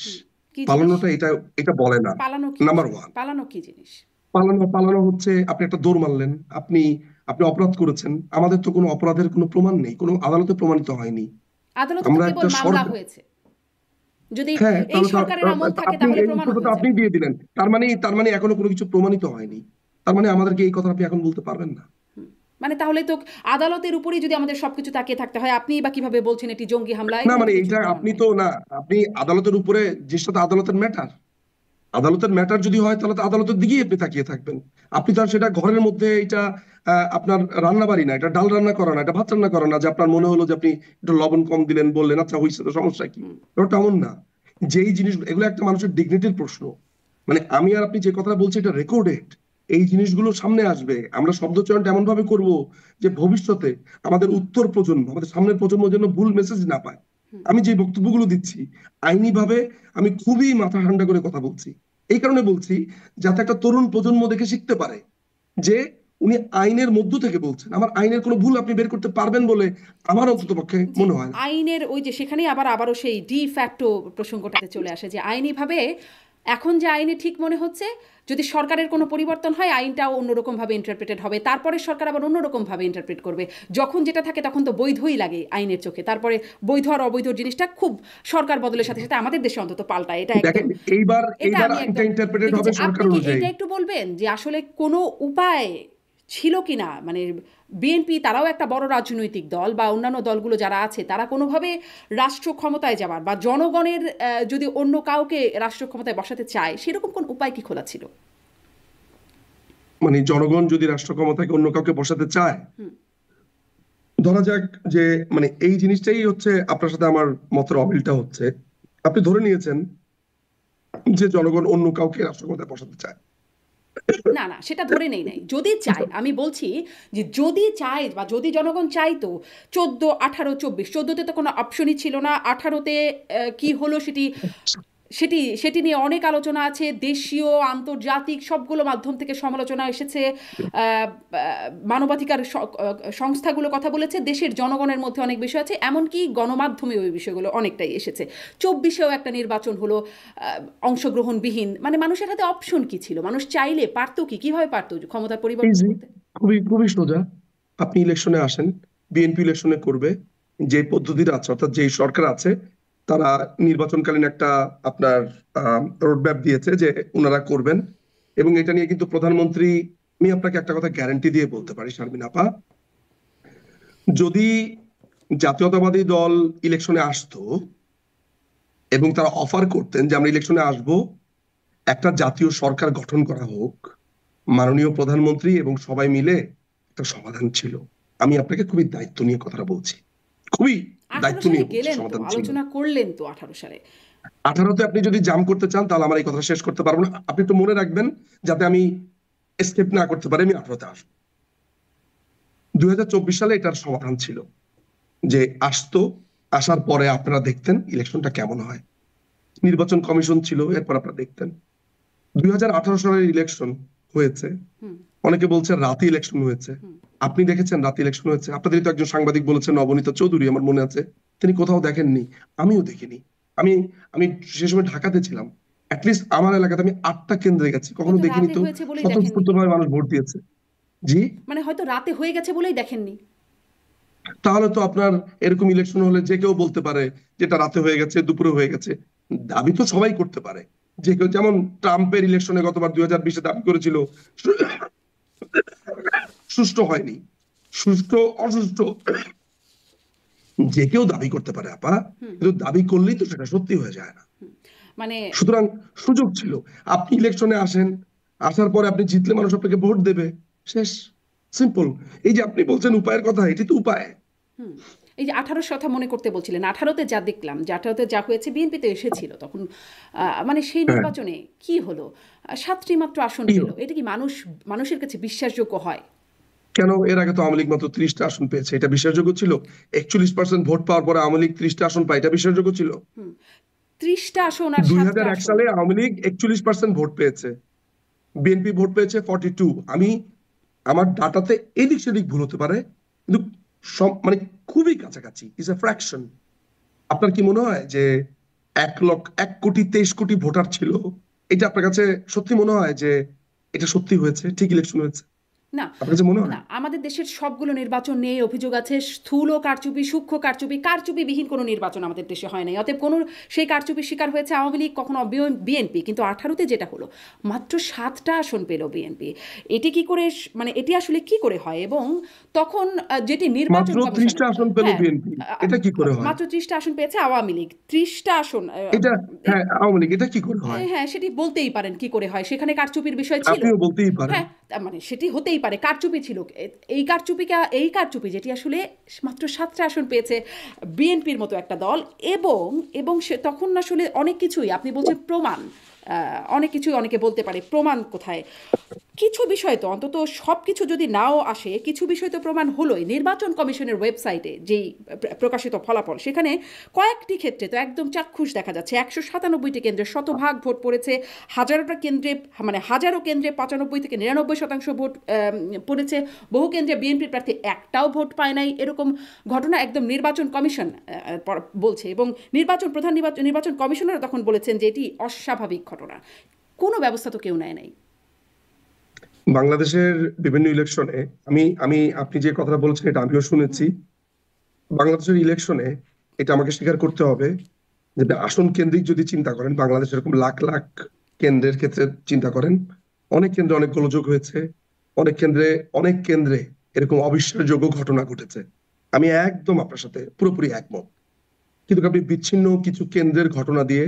কি জিনিস? পালানোটা এটা এটা বলে না। পালানো কি নাম্বার আসলে? ওয়ান, পালানো কি জিনিস? পালানো পালানো হচ্ছে আপনি একটা দৌড় মারলেন, আপনি আপনি অপরাধ করেছেন, আমাদের তো কোনো অপরাধের কোনো প্রমাণ নেই, কোনো আদালতে প্রমাণিত হয়নি। আদালতে তো আমরা কেবল একটা মামলা সরকার, হয়েছে। যদি হ্যাঁ, এই তাহলে তো সরকারের আমল থাকে আপনি তাহলে এই প্রমাণও উত্তরটা তো হয়ে আপনি যাবে। দিয়ে দিলেন। তার মানে এখনো কোনো কিছু প্রমাণিত হয়নি। তার মানে আমাদেরকে এই কথা আপনি এখন বলতে পারবেন না। মানে তাহলে তো আদালতের উপরেই যদি আমাদের সবকিছু তাকিয়ে থাকতে হয়, আপনি বা কিভাবে বলছেন এটি জঙ্গি হামলা, না এগুলো মানে তো এটা কিছুর প্রমাণ আপনি নাই। তো না, আপনি আদালতের উপরে, জিনিসটা তো আদালতের ম্যাটার। আদালতের ম্যাটার যদি হয় তাহলে তো আদালতের দিকেই আপনি তাকিয়ে থাকবেন। আপনি তো আর সেটা ঘরের মধ্যে এটা আপনার রান্না বাড়ি না, এটা ডাল রান্না করা না, এটা ভাত রান্না করা না যে আপনার মনে হলো যে আপনি একটু লবণ কম দিলেন, বললেন আচ্ছা হয়েছে, তো সমস্যা কি? হুম। ব্যাপারটা এমন না। যেই জিনিস, এগুলো একটা মানুষের ডিগনিটির প্রশ্ন। মানে আমি আর আপনি যে কথাটা বলছি এটা রেকর্ডেড, এই জিনিসগুলো সামনে আসবে। আমরা শব্দচয়নটা এমন ভাবে করব যে ভবিষ্যতে আমাদের উত্তর প্রজন্ম, আমাদের সামনের প্রজন্ম যেন ভুল মেসেজ না পায়। আমি যে বক্তব্যগুলো দিচ্ছি আইনি ভাবে আমি খুবই মাথা ঠান্ডা করে কথা বলছি। এই কারণে বলছি যাতে একটা তরুণ প্রজন্ম দেখে শিখতে পারে যে উনি আইনের মধ্য থেকে বলছেন। আমার আইনের কোনো ভুল আপনি বের করতে পারবেন বলে আমার অন্তত পক্ষে জি, মনে হয় না। আইনের ওই যে সেখানেই আবারও সেই ডি ফ্যাক্টো প্রসঙ্গটাতে চলে আসে যে আইনিভাবে এখন যে আইনে ঠিক মনে হচ্ছে, যদি সরকারের কোনো পরিবর্তন হয় আইনটাও অন্যরকমভাবে ইন্টারপ্রেটেড হবে, তারপরে সরকার আবার অন্যরকমভাবে ইন্টারপ্রেট করবে। যখন যেটা থাকে তখন তো বৈধই লাগে আইনের চোখে, তারপরে বৈধ আর অবৈধ জিনিসটা খুব সরকার বদলের সাথে সাথে আমাদের দেশে অন্তত পাল্টায়, এটা একদম। দেখেন, এইবার এটা এইবার আমি আইনটা একদম ইন্টারপ্রেটেড দেখেছি। হবে আপনি সরকার কি অনুযায়ী। এইটা একটু বলবেন যে আসলে কোনো উপায় ছিল কি না, মানে বিএনপি তারাও একটা বড় রাজনৈতিক দল বা অন্যান্য দলগুলো যারা আছে তারা কোনোভাবে রাষ্ট্র ক্ষমতায় যাওয়ার বা জনগণের যদি অন্য কাউকে রাষ্ট্র ক্ষমতায় বসাতে চায় সেরকম কোন উপায় কি খোলা ছিল? মানে জনগণ যদি রাষ্ট্র ক্ষমতাকে অন্য কাউকে বসাতে চায়, হুম। ধরা যাক যে, মানে এই জিনিসটাই হচ্ছে আপনার সাথে আমার মতের অমিলটা হচ্ছে। আপনি ধরে নিয়েছেন যে জনগণ অন্য কাউকে রাষ্ট্র ক্ষমতায় বসাতে চায়। না না, সেটা ধরে নেই নাই, যদি চায়, আমি বলছি যে যদি চায় বা যদি জনগণ চাইতো 14, 18, 24, 14তে তো কোনো অপশনই ছিল না, 18তে কি হলো সেটি সেটি সেটি নিয়ে অনেক আলোচনা আছে, দেশীয় আন্তর্জাতিক সবগুলো মাধ্যম থেকে সমালোচনা এসেছে, মানবাধিকার সংস্থাগুলো কথা বলেছে, দেশের জনগণের মধ্যে অনেক বিষয় আছে, এমনকি গণমাধ্যমে ওই বিষয়গুলো অনেকটাই এসেছে। 24এও একটা নির্বাচন হলো অংশগ্রহণবিহীন, মানে মানুষের হাতে অপশন কি ছিল? মানুষ চাইলে পারতো কি, কিভাবে পারতো ক্ষমতার পরিবর্তন ইজি, করতে? খুবই খুবই সোজা। আপনি ইলেকশনে আসেন, বিএনপি ইলেকশনে করবে, যে পদ্ধতিটা আছে অর্থাৎ যেই সরকার আছে তারা নির্বাচনকালীন একটা আপনার রোডম্যাপ দিয়েছে যে ওনারা করবেন। এবং এটা নিয়ে কিন্তু প্রধানমন্ত্রী, আমি আপনাকে একটা কথা গ্যারান্টি দিয়ে বলতে পারি শারমিন আপা, যদি জাতীয়তাবাদী দল ইলেকশনে আসতো এবং তারা অফার করতেন যে আমরা ইলেকশনে আসব, একটা জাতীয় সরকার গঠন করা হোক, মাননীয় প্রধানমন্ত্রী এবং সবাই মিলে একটা সমাধান ছিল। আমি আপনাকে খুবই দায়িত্ব নিয়ে কথাটা বলছি, খুবই 18 দায়িত্ব সালে নিয়ে বলছি, গেলেন তো, সমাধান ছিল। আলোচনা করলেন তো 18 সালে। 18তে আপনি যদি জাম করতে চান তাহলে আমার এই কথা শেষ করতে পারবো না। আপনি একটু মনে রাখবেন যাতে আমি এসকেপ না করতে পারি, আমি 18তে আসবো। 2024 সালে এটার সমাধান ছিল যে আসতো, আসার পরে আপনারা দেখতেন ইলেকশনটা কেমন হয়। নির্বাচন কমিশন ছিল, এরপর আপনারা দেখতেন। 2018 সালের ইলেকশন হয়েছে, হুম। অনেকে বলছে রাতে ইলেকশন হয়েছে। আপনি দেখেছেন রাতে ইলেকশন হয়েছে? আপনাদের তো একজন সাংবাদিক বলেছেন, নবনীতা চৌধুরী, আমার মনে আছে, তিনি কোথাও দেখেননি, আমিও দেখিনি। আমি আমি সে সময় ঢাকাতে ছিলাম, অ্যাটলিস্ট আমার এলাকাতে আমি 8টা কেন্দ্রে গেছি, কখনো হয়তো দেখিনি রাতে তো হয়েছে বলেই দেখেননি। স্বতঃস্ফূর্ত ভাবে মানুষ ভোট দিয়েছে। জি, মানে হয়তো রাতে হয়ে গেছে বলেই দেখেননি। তাহলে তো আপনার এরকম ইলেকশন হলে যে কেউ বলতে পারে যেটা রাতে হয়ে গেছে, দুপুরে হয়ে গেছে। দাবি তো সবাই করতে পারে, যে কেউ, যেমন ট্রাম্পের ইলেকশনে গতবার 2020-এ দাবি করেছিল সুষ্ঠু হয়নি। সুষ্ঠু অসুষ্ঠু যে কেউ দাবি করতে পারে আপা, কিন্তু দাবি করলেই তো সেটা সত্যি হয়ে যায় না। মানে সুতরাং সুযোগ ছিল, আপনি ইলেকশনে আসেন, আসার পরে আপনি জিতলে মানুষ আপনাকে ভোট দেবে, শেষ, সিম্পল। এই যে আপনি বলছেন উপায়ের কথা, এটি তো উপায়। হুম, এই যে 18 কথা মনে করতে বলছিলেন, 18তে যা দেখলাম, যে 18তে যা হয়েছে, বিএনপি তো এসেছিল তখন, মানে সেই হ্যাঁ, নির্বাচনে কি হলো? 7টি মাত্র আসন কি পেল, এটা কি মানুষের কাছে বিশ্বাসযোগ্য হয়? কেন এর আগে তো আওয়ামী লীগ মাত্র 30টা আসন পেয়েছে, এটা বিশ্বাসযোগ্য ছিল? 41% ভোট পাওয়ার পরে আওয়ামী লীগ 30টা আসন পায়, এটা বিশ্বাসযোগ্য ছিল? 30টা আসন আর 7টা 2001 আসন। সালে আওয়ামী লীগ 41% ভোট পেয়েছে, বিএনপি ভোট পেয়েছে 42। আমি আমার ডাটাতে এদিক সেদিক ভুল হতে পারে, কিন্তু সব মানে খুবই কাছাকাছি, ইজ এ ফ্র্যাকশন। আপনার কি মনে হয় যে 1,23,00,000 ভোটার ছিল, এটা আপনার কাছে সত্যি মনে হয় যে এটা সত্যি হয়েছে, ঠিক ইলেকশন হয়েছে? না, আপনার কাছে মনে না, হয়? আমাদের দেশের সবগুলো নির্বাচন নিয়ে অভিযোগ আছে। স্থূল কারচুপি, সূক্ষ্ম কারচুপি, কারচুপিবিহীন কোনো নির্বাচন আমাদের দেশে হয় নাই। অতএব কোনো সেই কারচুপির শিকার হয়েছে আওয়ামী লীগ, কখনো বিএনপি। কিন্তু 18তে যেটা হলো, মাত্র 7টা আসন পেল বিএনপি। এটি কি করে, মানে এটি আসলে কি করে হয়? এবং তখন যেটি মাত্র নির্বাচন কমিশনের, 30টা আসন পেল হ্যাঁ, বিএনপি, এটা কি করে হয়? মাত্র 30টা আসন পেয়েছে আওয়ামী লীগ, 30টা আসন। এটা, হ্যাঁ, আওয়ামী লীগ, এটা কি করে হয়? হ্যাঁ, সেটি বলতেই পারেন কি করে হয়। সেখানে কারচুপির বিষয় ছিল। আপনিও বলতেই পারেন। হ্যাঁ, তার মানে সেটি হতেই পারে, কারচুপি ছিল। এই কারচুপি যেটি আসলে মাত্র 7টা আসন পেয়েছে বিএনপির মতো একটা দল। এবং এবং সে তখন আসলে অনেক কিছুই আপনি বলছেন প্রমাণ, অনেক কিছুই অনেকে বলতে পারে প্রমাণ কোথায়। কিছু বিষয় তো অন্তত, সব কিছু যদি নাও আসে, কিছু বিষয় তো প্রমাণ হলোই। নির্বাচন কমিশনের ওয়েবসাইটে যেই প্রকাশিত ফলাফল, সেখানে কয়েকটি ক্ষেত্রে তো একদম চাক্ষুষ দেখা যাচ্ছে। 197টি কেন্দ্রে শতভাগ ভোট পড়েছে, হাজারোটা কেন্দ্রে, মানে হাজারো কেন্দ্রে 95 থেকে 99% ভোট পড়েছে। বহু কেন্দ্রে বিএনপির প্রার্থী একটাও ভোট পায় নাই, এরকম ঘটনা একদম নির্বাচন কমিশন বলছে। এবং নির্বাচন কমিশনার তখন বলেছেন যে এটি অস্বাভাবিক ঘটনা। কোনো ব্যবস্থা তো কেউ নেয় নাই। বাংলাদেশের বিভিন্ন ইলেকশনে, আমি আমি আপনি যে কথাটা বলছেন এটা আমিও শুনেছি। বাংলাদেশের ইলেকশনে এটা আমাকে স্বীকার করতে হবে যে আসন কেন্দ্রিক যদি চিন্তা করেন, বাংলাদেশ এরকম লাখ লাখ কেন্দ্রের ক্ষেত্রে চিন্তা করেন, অনেক কেন্দ্রে অনেক গোলযোগ হয়েছে, অনেক কেন্দ্রে এরকম অবিশ্বাসযোগ্য ঘটনা ঘটেছে। আমি একদম আপনার সাথে পুরোপুরি একমত। কিন্তু আপনি বিচ্ছিন্ন কিছু কেন্দ্রের ঘটনা দিয়ে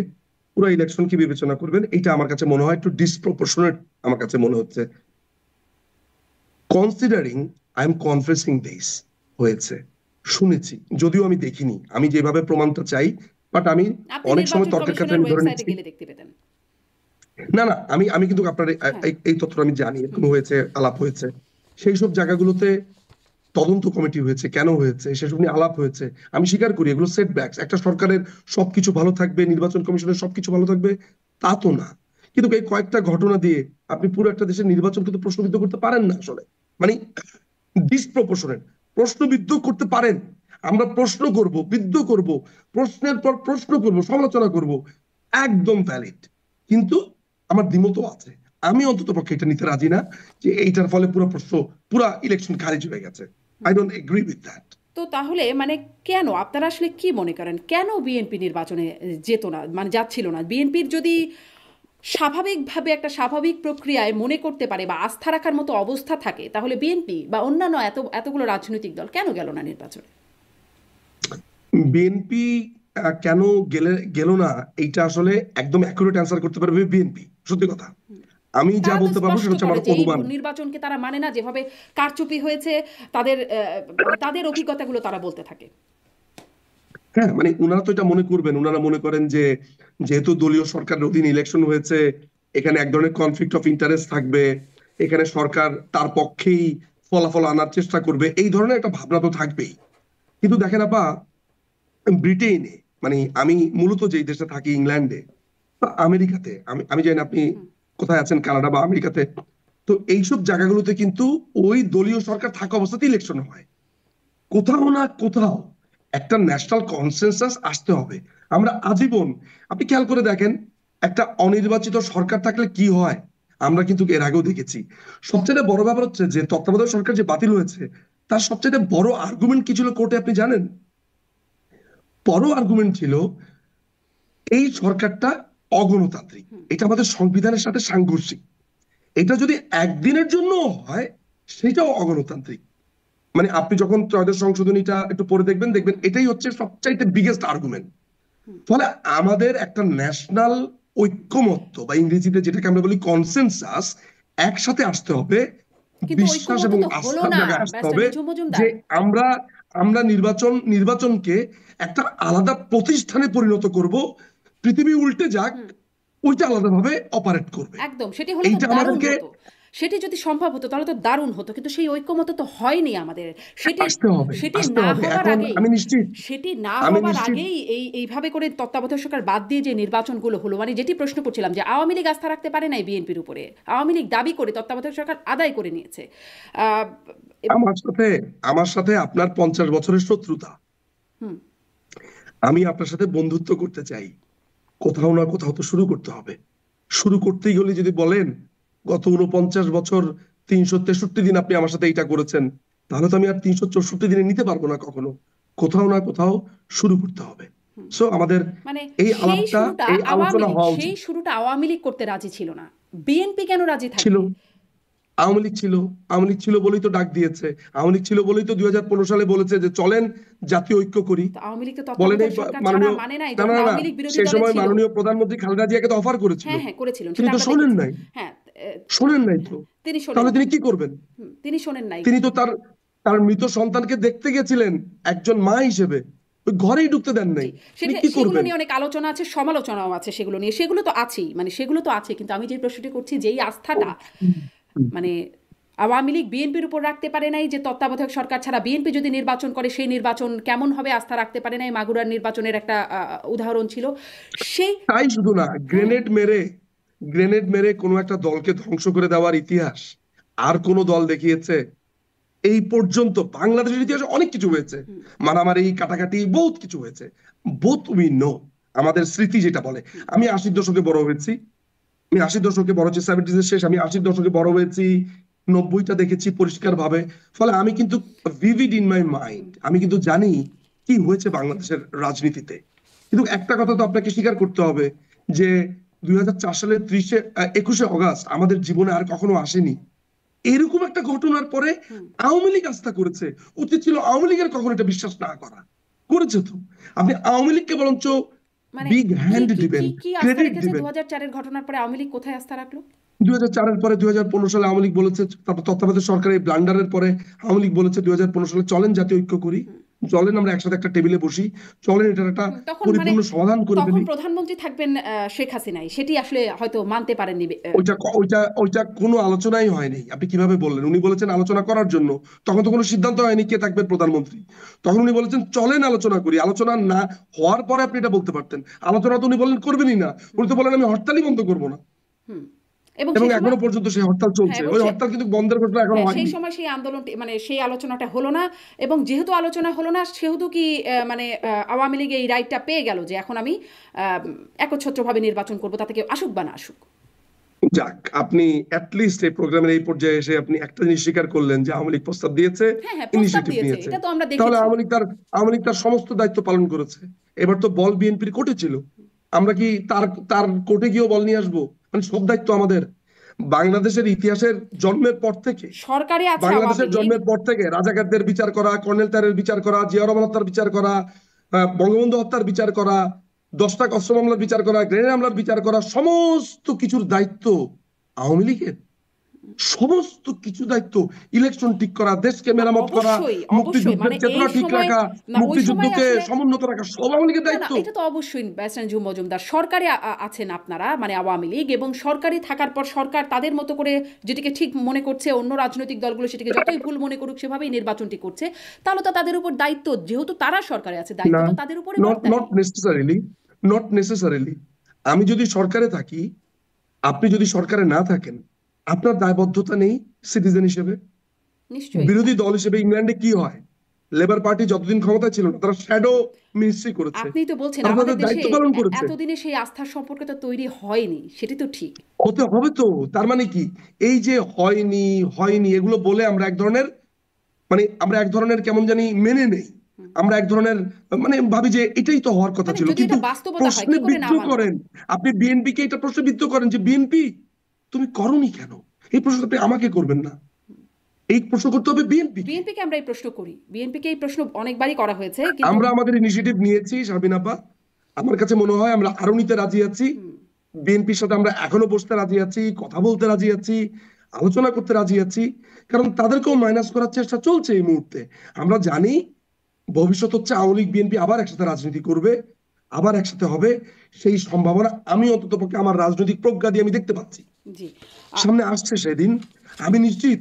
পুরো ইলেকশনকে বিবেচনা করবেন, এটা আমার কাছে মনে হয় একটু ডিসপ্রপোর্শনেট। আমার কাছে মনে হচ্ছে, কনসিডারিং আই এম কনফেসিং দিস, হয়েছে, শুনেছি, যদিও আমি দেখিনি, আমি যেভাবে প্রমাণটা চাই, বাট আমি আপনি অনেক সময় নির্বাচন তর্কের ক্ষেত্রে কমিশনের আমি ধরে ওয়েবসাইটে নিচ্ছি। গেলে দেখতে পেতেন। না, না, আমি কিন্তু আপনার হ্যাঁ। এই তথ্যটা আমি জানি, এরকম হয়েছে, আলাপ হয়েছে। সেই সব জায়গাগুলোতে তদন্ত কমিটি হয়েছে, কেন হয়েছে সেসব নিয়ে আলাপ হয়েছে। আমি স্বীকার করি এগুলো সেটব্যাকস। একটা সরকারের সবকিছু ভালো থাকবে, নির্বাচন কমিশনের সবকিছু ভালো থাকবে, তা তো না। কিন্তু এই কয়েকটা ঘটনা দিয়ে আপনি পুরো একটা দেশের নির্বাচন কিন্তু প্রশ্নবিদ্ধ করতে পারেন না আসলে। মানে ডিসপ্রপোর্শনেট, প্রশ্নবিদ্ধ করতে পারেন। আমরা প্রশ্ন করব, বিদ্ধ করব, প্রশ্নের পর প্রশ্ন করব, সমালোচনা করব, একদম ভ্যালিড। কিন্তু আমার দ্বিমতও আছে। আমি অন্তত পক্ষে এটা নিতে রাজি না যে এইটার ফলে পুরা ইলেকশন খারিজ হয়ে গেছে। I don't agree with that. তো তাহলে মানে কেন আপনারা আসলে কি মনে করেন, কেন বিএনপি নির্বাচনে যেত না, মানে যাচ্ছিল না? বিএনপির যদি স্বাভাবিকভাবে একটা স্বাভাবিক প্রক্রিয়ায় মনে করতে পারে বা আস্থা রাখার মতো অবস্থা থাকে, তাহলে বিএনপি বা অন্যান্য এতগুলো রাজনৈতিক দল কেন গেল না নির্বাচনে? বিএনপি কেন গেল না, এইটা আসলে একদম অ্যাকুরেট অ্যান্সার করতে পারবে বিএনপি, সত্যি কথা। আমি যা তারা তো বলতে পারবো স্পষ্ট সেটা হচ্ছে করে আমার যে এই অনুমান। নির্বাচনকে তারা মানে না, যেভাবে কারচুপি হয়েছে তাদের, মানে তাদের অভিজ্ঞতাগুলো তারা বলতে থাকে। হ্যাঁ, মানে উনারা তো এটা মনে করবেন, উনারা মনে করেন যে যেহেতু দলীয় সরকারের অধীনে ইলেকশন হয়েছে, এখানে এক ধরনের কনফ্লিক্ট অফ ইন্টারেস্ট থাকবে, এখানে সরকার তার পক্ষেই ফলাফল আনার চেষ্টা করবে, এই ধরনের একটা ভাবনা তো থাকবেই। কিন্তু দেখেন আপা, ব্রিটেনে, মানে আমি মূলত যেই দেশে থাকি, ইংল্যান্ডে বা আমেরিকাতে, আমি আমি জানি না আপনি কোথায় আছেন, কানাডা বা আমেরিকাতে, তো এইসব জায়গাগুলোতে কিন্তু ওই দলীয় সরকার থাকা অবস্থাতে ইলেকশন হয়। কোথাও না কোথাও একটা ন্যাশনাল কনসেনসাস আসতে হবে। আমরা আজীবন, আপনি খেয়াল করে দেখেন, একটা অনির্বাচিত সরকার থাকলে কি হয়, আমরা কিন্তু এর আগেও দেখেছি। সবচেয়ে বড় ব্যাপার হচ্ছে যে তত্ত্বাবধায়ক সরকার যে বাতিল হয়েছে, তার সবচেয়ে বড় আর্গুমেন্ট কি ছিল কোর্টে, আপনি জানেন? বড় আর্গুমেন্ট ছিল এই সরকারটা অগণতান্ত্রিক, এটা আমাদের সংবিধানের সাথে সাংঘর্ষিক, এটা যদি একদিনের জন্য হয় সেটাও অগণতান্ত্রিক। মানে আপনি যখন ত্রয়োদশ সংশোধনীটা একটু পড়ে দেখবেন, দেখবেন এটাই হচ্ছে সবচাইতে বিগেস্ট আর্গুমেন্ট। ফলে আমাদের একটা ন্যাশনাল ঐক্যমত্য বা ইংরেজিতে যেটাকে আমরা বলি কনসেনসাস, একসাথে আসতে হবে, কিন্তু বিশ্বাস ঐক্যমত্য এবং তো হলো আস্থার না, জায়গায় আসতে ব্যারিস্টার হবে নিঝুম যে মজুমদার। আমরা আমরা নির্বাচনকে একটা আলাদা প্রতিষ্ঠানে পরিণত করব, পৃথিবী উল্টে যাক, ওইটা আলাদাভাবে অপারেট করবে। একদম, সেটি হলে তো এইটা দারুণ আমাদেরকে, হতো। সেটি যদি সম্ভব হতো তাহলে তো দারুণ হতো, কিন্তু সেই ঐক্যমত তো হয়নি আমাদের। সেটি আসতে হবে, সেটি আসতে না হবে। হবার এখন আগেই সেটি না আমি হবার নিশ্চিত আগেই এইভাবে করে তত্ত্বাবধায়ক সরকার বাদ দিয়ে যে নির্বাচনগুলো হলো, মানে যেটি প্রশ্ন করছিলাম যে আওয়ামী লীগ আস্থা রাখতে পারে নাই বিএনপির উপরে, আওয়ামী লীগ দাবি করে তত্ত্বাবধায়ক সরকার আদায় করে নিয়েছে। আহ, আমার সাথে আমার সাথে আপনার 50 বছরের শত্রুতা, হুম, আমি আপনার সাথে বন্ধুত্ব করতে চাই। কোথাও না কোথাও তো শুরু করতে হবে। শুরু করতেই গেলে যদি বলেন গত 49 বছর 363 দিন আপনি আমার সাথে এইটা করেছেন, তাহলে তো আমি আর 364 দিনে নিতে পারবো না কখনো। কোথাও না কোথাও শুরু করতে হবে। সো আমাদের মানে এই আলাপটা, এই আলোচনা হওয়া সেই উচিত। শুরুটা আওয়ামী লীগ করতে রাজি ছিল না, বিএনপি কেন রাজি ছিল, থাকবে? আওয়ামী লীগ ছিল। আওয়ামী লীগ ছিল বলেই তো ডাক দিয়েছে। আওয়ামী লীগ ছিল বলেই তো 2015 সালে বলেছে যে চলেন জাতীয় ঐক্য করি। তো আওয়ামী লীগ তো বলেন এই তত্ত্বাবধায়ক সরকার ছাড়া মাননীয়, মানে নাই, না যখন না না, আওয়ামী লীগ বিরোধী সেই দলে সময় ছিল। মাননীয় প্রধানমন্ত্রী খালেদা জিয়াকে তো অফার করেছিল, হ্যাঁ হ্যাঁ করেছিলেন, তিনি সেটা তো আমরা শোনেন দেখেছি। নাই। হ্যাঁ, শোনেন নাই তো, হ্যাঁ, তিনি তাহলে শোনেননি। তিনি কি করবেন? তিনি শোনেন নাই। তিনি তো তার তার মৃত সন্তানকে দেখতে গেছিলেন একজন মা হিসেবে, ওই ঘরেই ঢুকতে দেন নাই। জি, তিনি সেটা কি সেগুলো করবেন? নিয়ে অনেক আলোচনা আছে, সমালোচনাও আছে সেগুলো নিয়ে, সেগুলো তো আছেই, মানে সেগুলো তো আছে, কিন্তু আমি যে প্রশ্নটি করছি যেই আস্থাটা মানে আওয়ামী লীগ বিএনপির উপর রাখতে পারে নাই, যে তত্ত্বাবধায়ক সরকার ছাড়া বিএনপি যদি নির্বাচন করে সেই নির্বাচন কেমন হবে আস্থা রাখতে পারে নাই, মাগুরার নির্বাচনের একটা উদাহরণ ছিল সেই। তাই শুধু না, হ্যাঁ, গ্রেনেড মেরে কোনো একটা দলকে ধ্বংস করে দেওয়ার ইতিহাস আর কোন দল দেখিয়েছে? এই পর্যন্ত বাংলাদেশের ইতিহাসে অনেক কিছু হয়েছে, মারামারি কাটাকাটি বহুত কিছু হয়েছে। বোথ উই নো, আমাদের স্মৃতি যেটা বলে। আমি 80 দশকে বড় হয়েছি, আমি 80 দশকে বড় হয়েছি, 70s শেষ, আমি 80 দশকে বড় হয়েছি, 90টা দেখেছি পরিষ্কার ভাবে। ফলে আমি কিন্তু ভিভিড ইন মাই মাইন্ড, আমি কিন্তু জানি কি হয়েছে বাংলাদেশের রাজনীতিতে। কিন্তু একটা কথা তো আপনাকে স্বীকার করতে হবে যে 2004 সালের 21শে অগাস্ট আমাদের জীবনে আর কখনো আসেনি। এরকম একটা ঘটনার পরে আওয়ামী লীগ আস্থা করেছে। উচিত ছিল আওয়ামী লীগের কখনো এটা বিশ্বাস না করা, করেছে তো। আপনি আওয়ামী লীগকে বরঞ্চ মানে বিগ কি হ্যান্ড কি কি দিবেন, কি আস্থা ক্রেডিট রেখেছে দিবেন। 2004-এর ঘটনার পরে আওয়ামী লীগ কোথায় আস্থা রাখলো? 2004-এর পরে 2015 সালে আওয়ামী লীগ বলেছে, তারপর তত্ত্বাবধায়ক সরকারের ব্লান্ডারের পরে আওয়ামী লীগ বলেছে 2015 সালে চলেন জাতীয় ঐক্য করি, চলেন আমরা একসাথে একটা টেবিলে বসি, চলেন এটার একটা তখন মানে পরিপূর্ণ সমাধান করে তখন ফেলি। প্রধানমন্ত্রী থাকবেন শেখ হাসিনাই, সেটি আসলে হয়তো মানতে পারেননি। ওইটা কোনো আলোচনাই হয়নি। আপনি কিভাবে বললেন? উনি বলেছেন আলোচনা করার জন্য, তখন তো কোনো সিদ্ধান্ত হয়নি কে থাকবেন প্রধানমন্ত্রী। তখন উনি বলেছেন চলেন আলোচনা করি, আলোচনা না হওয়ার পরে আপনি এটা বলতে পারতেন। আলোচনা তো উনি বলেন করবেনই না, উনি তো বলেন আমি হরতালই বন্ধ করবো না। হুম, এবং এবং সেই সময়, এখনো পর্যন্ত সেই হরতাল হ্যাঁ চলছে, এবং ওই হরতাল কিন্তু বন্ধের ঘটনা এখনো হ্যাঁ সেই হয়নি। সময় সেই আন্দোলনটি মানে সেই আলোচনাটা হলো না, এবং যেহেতু আলোচনা হলো না সেহেতু কি মানে আওয়ামী লীগ এই রাইটটা পেয়ে গেল যে এখন আমি একচ্ছত্রভাবে নির্বাচন করব, তাতে কেউ আসুক বা না আসুক। যাক, আপনি অ্যাটলিস্ট এই প্রোগ্রামের এই পর্যায়ে এসে আপনি একটা জিনিস স্বীকার করলেন যে আওয়ামী লীগ প্রস্তাব দিয়েছে, হ্যাঁ হ্যাঁ, প্রস্তাব ইনিশিয়েটিভ দিয়েছে, নিয়েছে। এটা তো আমরা তাহলে দেখেছি। আওয়ামী লীগ তার সমস্ত দায়িত্ব পালন করেছে। এবার তো বল বিএনপির কোর্টে ছিল। আমরা কি তার তার কোর্টে গিয়েও বল নিয়ে আসবো? মানে সব দায়িত্ব আমাদের। বাংলাদেশের ইতিহাসের জন্মের পর থেকে, সরকারে আছে আওয়ামী লীগ। রাজাকারদের বিচার করা, কর্নেল তারের বিচার করা, জিয়া রহমান হত্যার বিচার করা, বঙ্গবন্ধু হত্যার বিচার করা, 10টা অস্ত্র মামলার বিচার করা, গ্রেনেড হামলার বিচার করা, সমস্ত কিছুর দায়িত্ব আওয়ামী লীগের। সমস্ত কিছু দায়িত্ব, ইলেকশন ঠিক করা, দেশকে না মেরামত করা, অবশ্যই অবশ্যই, মুক্তিযুদ্ধের মানে এই চেতনা ঠিক সময়, রাখা, না ওই সময় মুক্তিযুদ্ধকে আসলে, সমুন্নত রাখা, সব আওয়ামী লীগের না না দায়িত্ব। এটা তো অবশ্যই ব্যাসন জু মজুমদার সরকারে আছেন আপনারা, মানে আওয়ামী লীগ, এবং সরকারি থাকার পর সরকার তাদের মতো করে যেটিকে ঠিক মনে করছে, অন্য রাজনৈতিক দলগুলো সেটিকে যতই ভুল মনে করুক সেভাবেই নির্বাচনটি করছে, তাহলে তো তাদের উপর দায়িত্ব, যেহেতু তারা সরকারে আছে দায়িত্ব না, তো তাদের উপরে নট বর্তায়। Not necessarily, not necessarily. আমি যদি সরকারে থাকি, আপনি যদি সরকারে না থাকেন, আপনার দায়বদ্ধতা নেই সিটিজেন হিসেবে? নিশ্চয়ই। বিরোধী দল হিসেবে ইংল্যান্ডে কি হয়? লেবার পার্টি যতদিন ক্ষমতায় ছিল না, তারা শ্যাডো মিনিস্ট্রি করেছে, আপনি তো বলছেন তারা আমাদের তাদের দেশে দায়িত্ব পালন করেছে। এতদিনে সেই আস্থার সম্পর্ক তো তৈরি হয়নি, সেটি তো ঠিক। হতে হবে তো। তার মানে কি, এই যে হয়নি হয়নি এগুলো বলে আমরা এক ধরনের কেমন জানি মেনে নেই। আমরা এক ধরনের মানে ভাবি যে এটাই তো হওয়ার কথা মানে ছিল, যদি কিন্তু এটা বাস্তবতা হয় প্রশ্নে কি করে না বিদ্রুহ মানবো? করেন। আপনি বিএনপি কে এটা প্রশ্নে বিদ্রুহ করেন যে বিএনপি তুমি করনি কেন? এই প্রশ্ন আপনি আমাকে করবেন না, এই প্রশ্ন করতে হবে বিএনপি কে। বিএনপিকে আমরা এই প্রশ্ন করি, বিএনপিকে এই প্রশ্ন অনেকবারই করা হয়েছে, কিন্তু আমরা আমাদের ইনিশিয়েটিভ নিয়েছি শারমিন আপা। আমার কাছে মনে হয় আমরা আরো নিতে রাজি আছি। বিএনপির সাথে আমরা এখনো বসতে রাজি আছি, কথা বলতে রাজি আছি, আলোচনা করতে রাজি আছি। কারণ তাদেরকেও মাইনাস করার চেষ্টা চলছে এই মুহূর্তে। আমরা জানি ভবিষ্যৎ হচ্ছে আওয়ামী লীগ বিএনপি আবার একসাথে রাজনীতি করবে, আবার একসাথে হবে। সেই সম্ভাবনা আমি অন্ততপক্ষে আমার রাজনৈতিক প্রজ্ঞা দিয়ে আমি দেখতে পাচ্ছি। জি সামনে আসছে সেদিন। আমি নিশ্চিত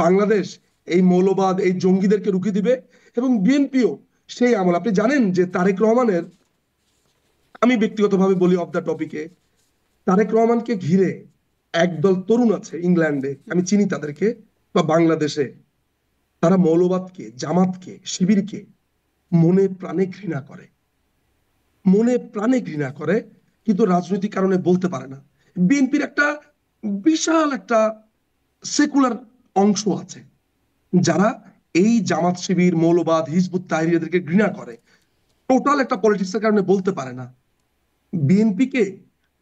বাংলাদেশ এই মৌলবাদ, এই জঙ্গিদেরকে রুখে দিবে। এবং বিএনপিও সেই আমল, আপনি জানেন যে তারেক রহমানের, আমি ব্যক্তিগতভাবে বলি অফ দ্য টপিকে, তারেক রহমানকে ঘিরে একদল তরুণ আছে ইংল্যান্ডে, আমি চিনি তাদেরকে, বা বাংলাদেশে, তারা মৌলবাদকে, জামাতকে, শিবিরকে মনে প্রাণে ঘৃণা করে, মনে প্রাণে ঘৃণা করে, কিন্তু রাজনৈতিক কারণে বলতে পারে না। বিএনপির একটা বিশাল একটা সেকুলার অংশ আছে যারা এই জামাত, শিবির, মৌলবাদ, হিজবুত তাহরীর এদেরকে ঘৃণা করে, টোটাল একটা পলিটিক্সের কারণে বলতে পারে না। বিএনপিকে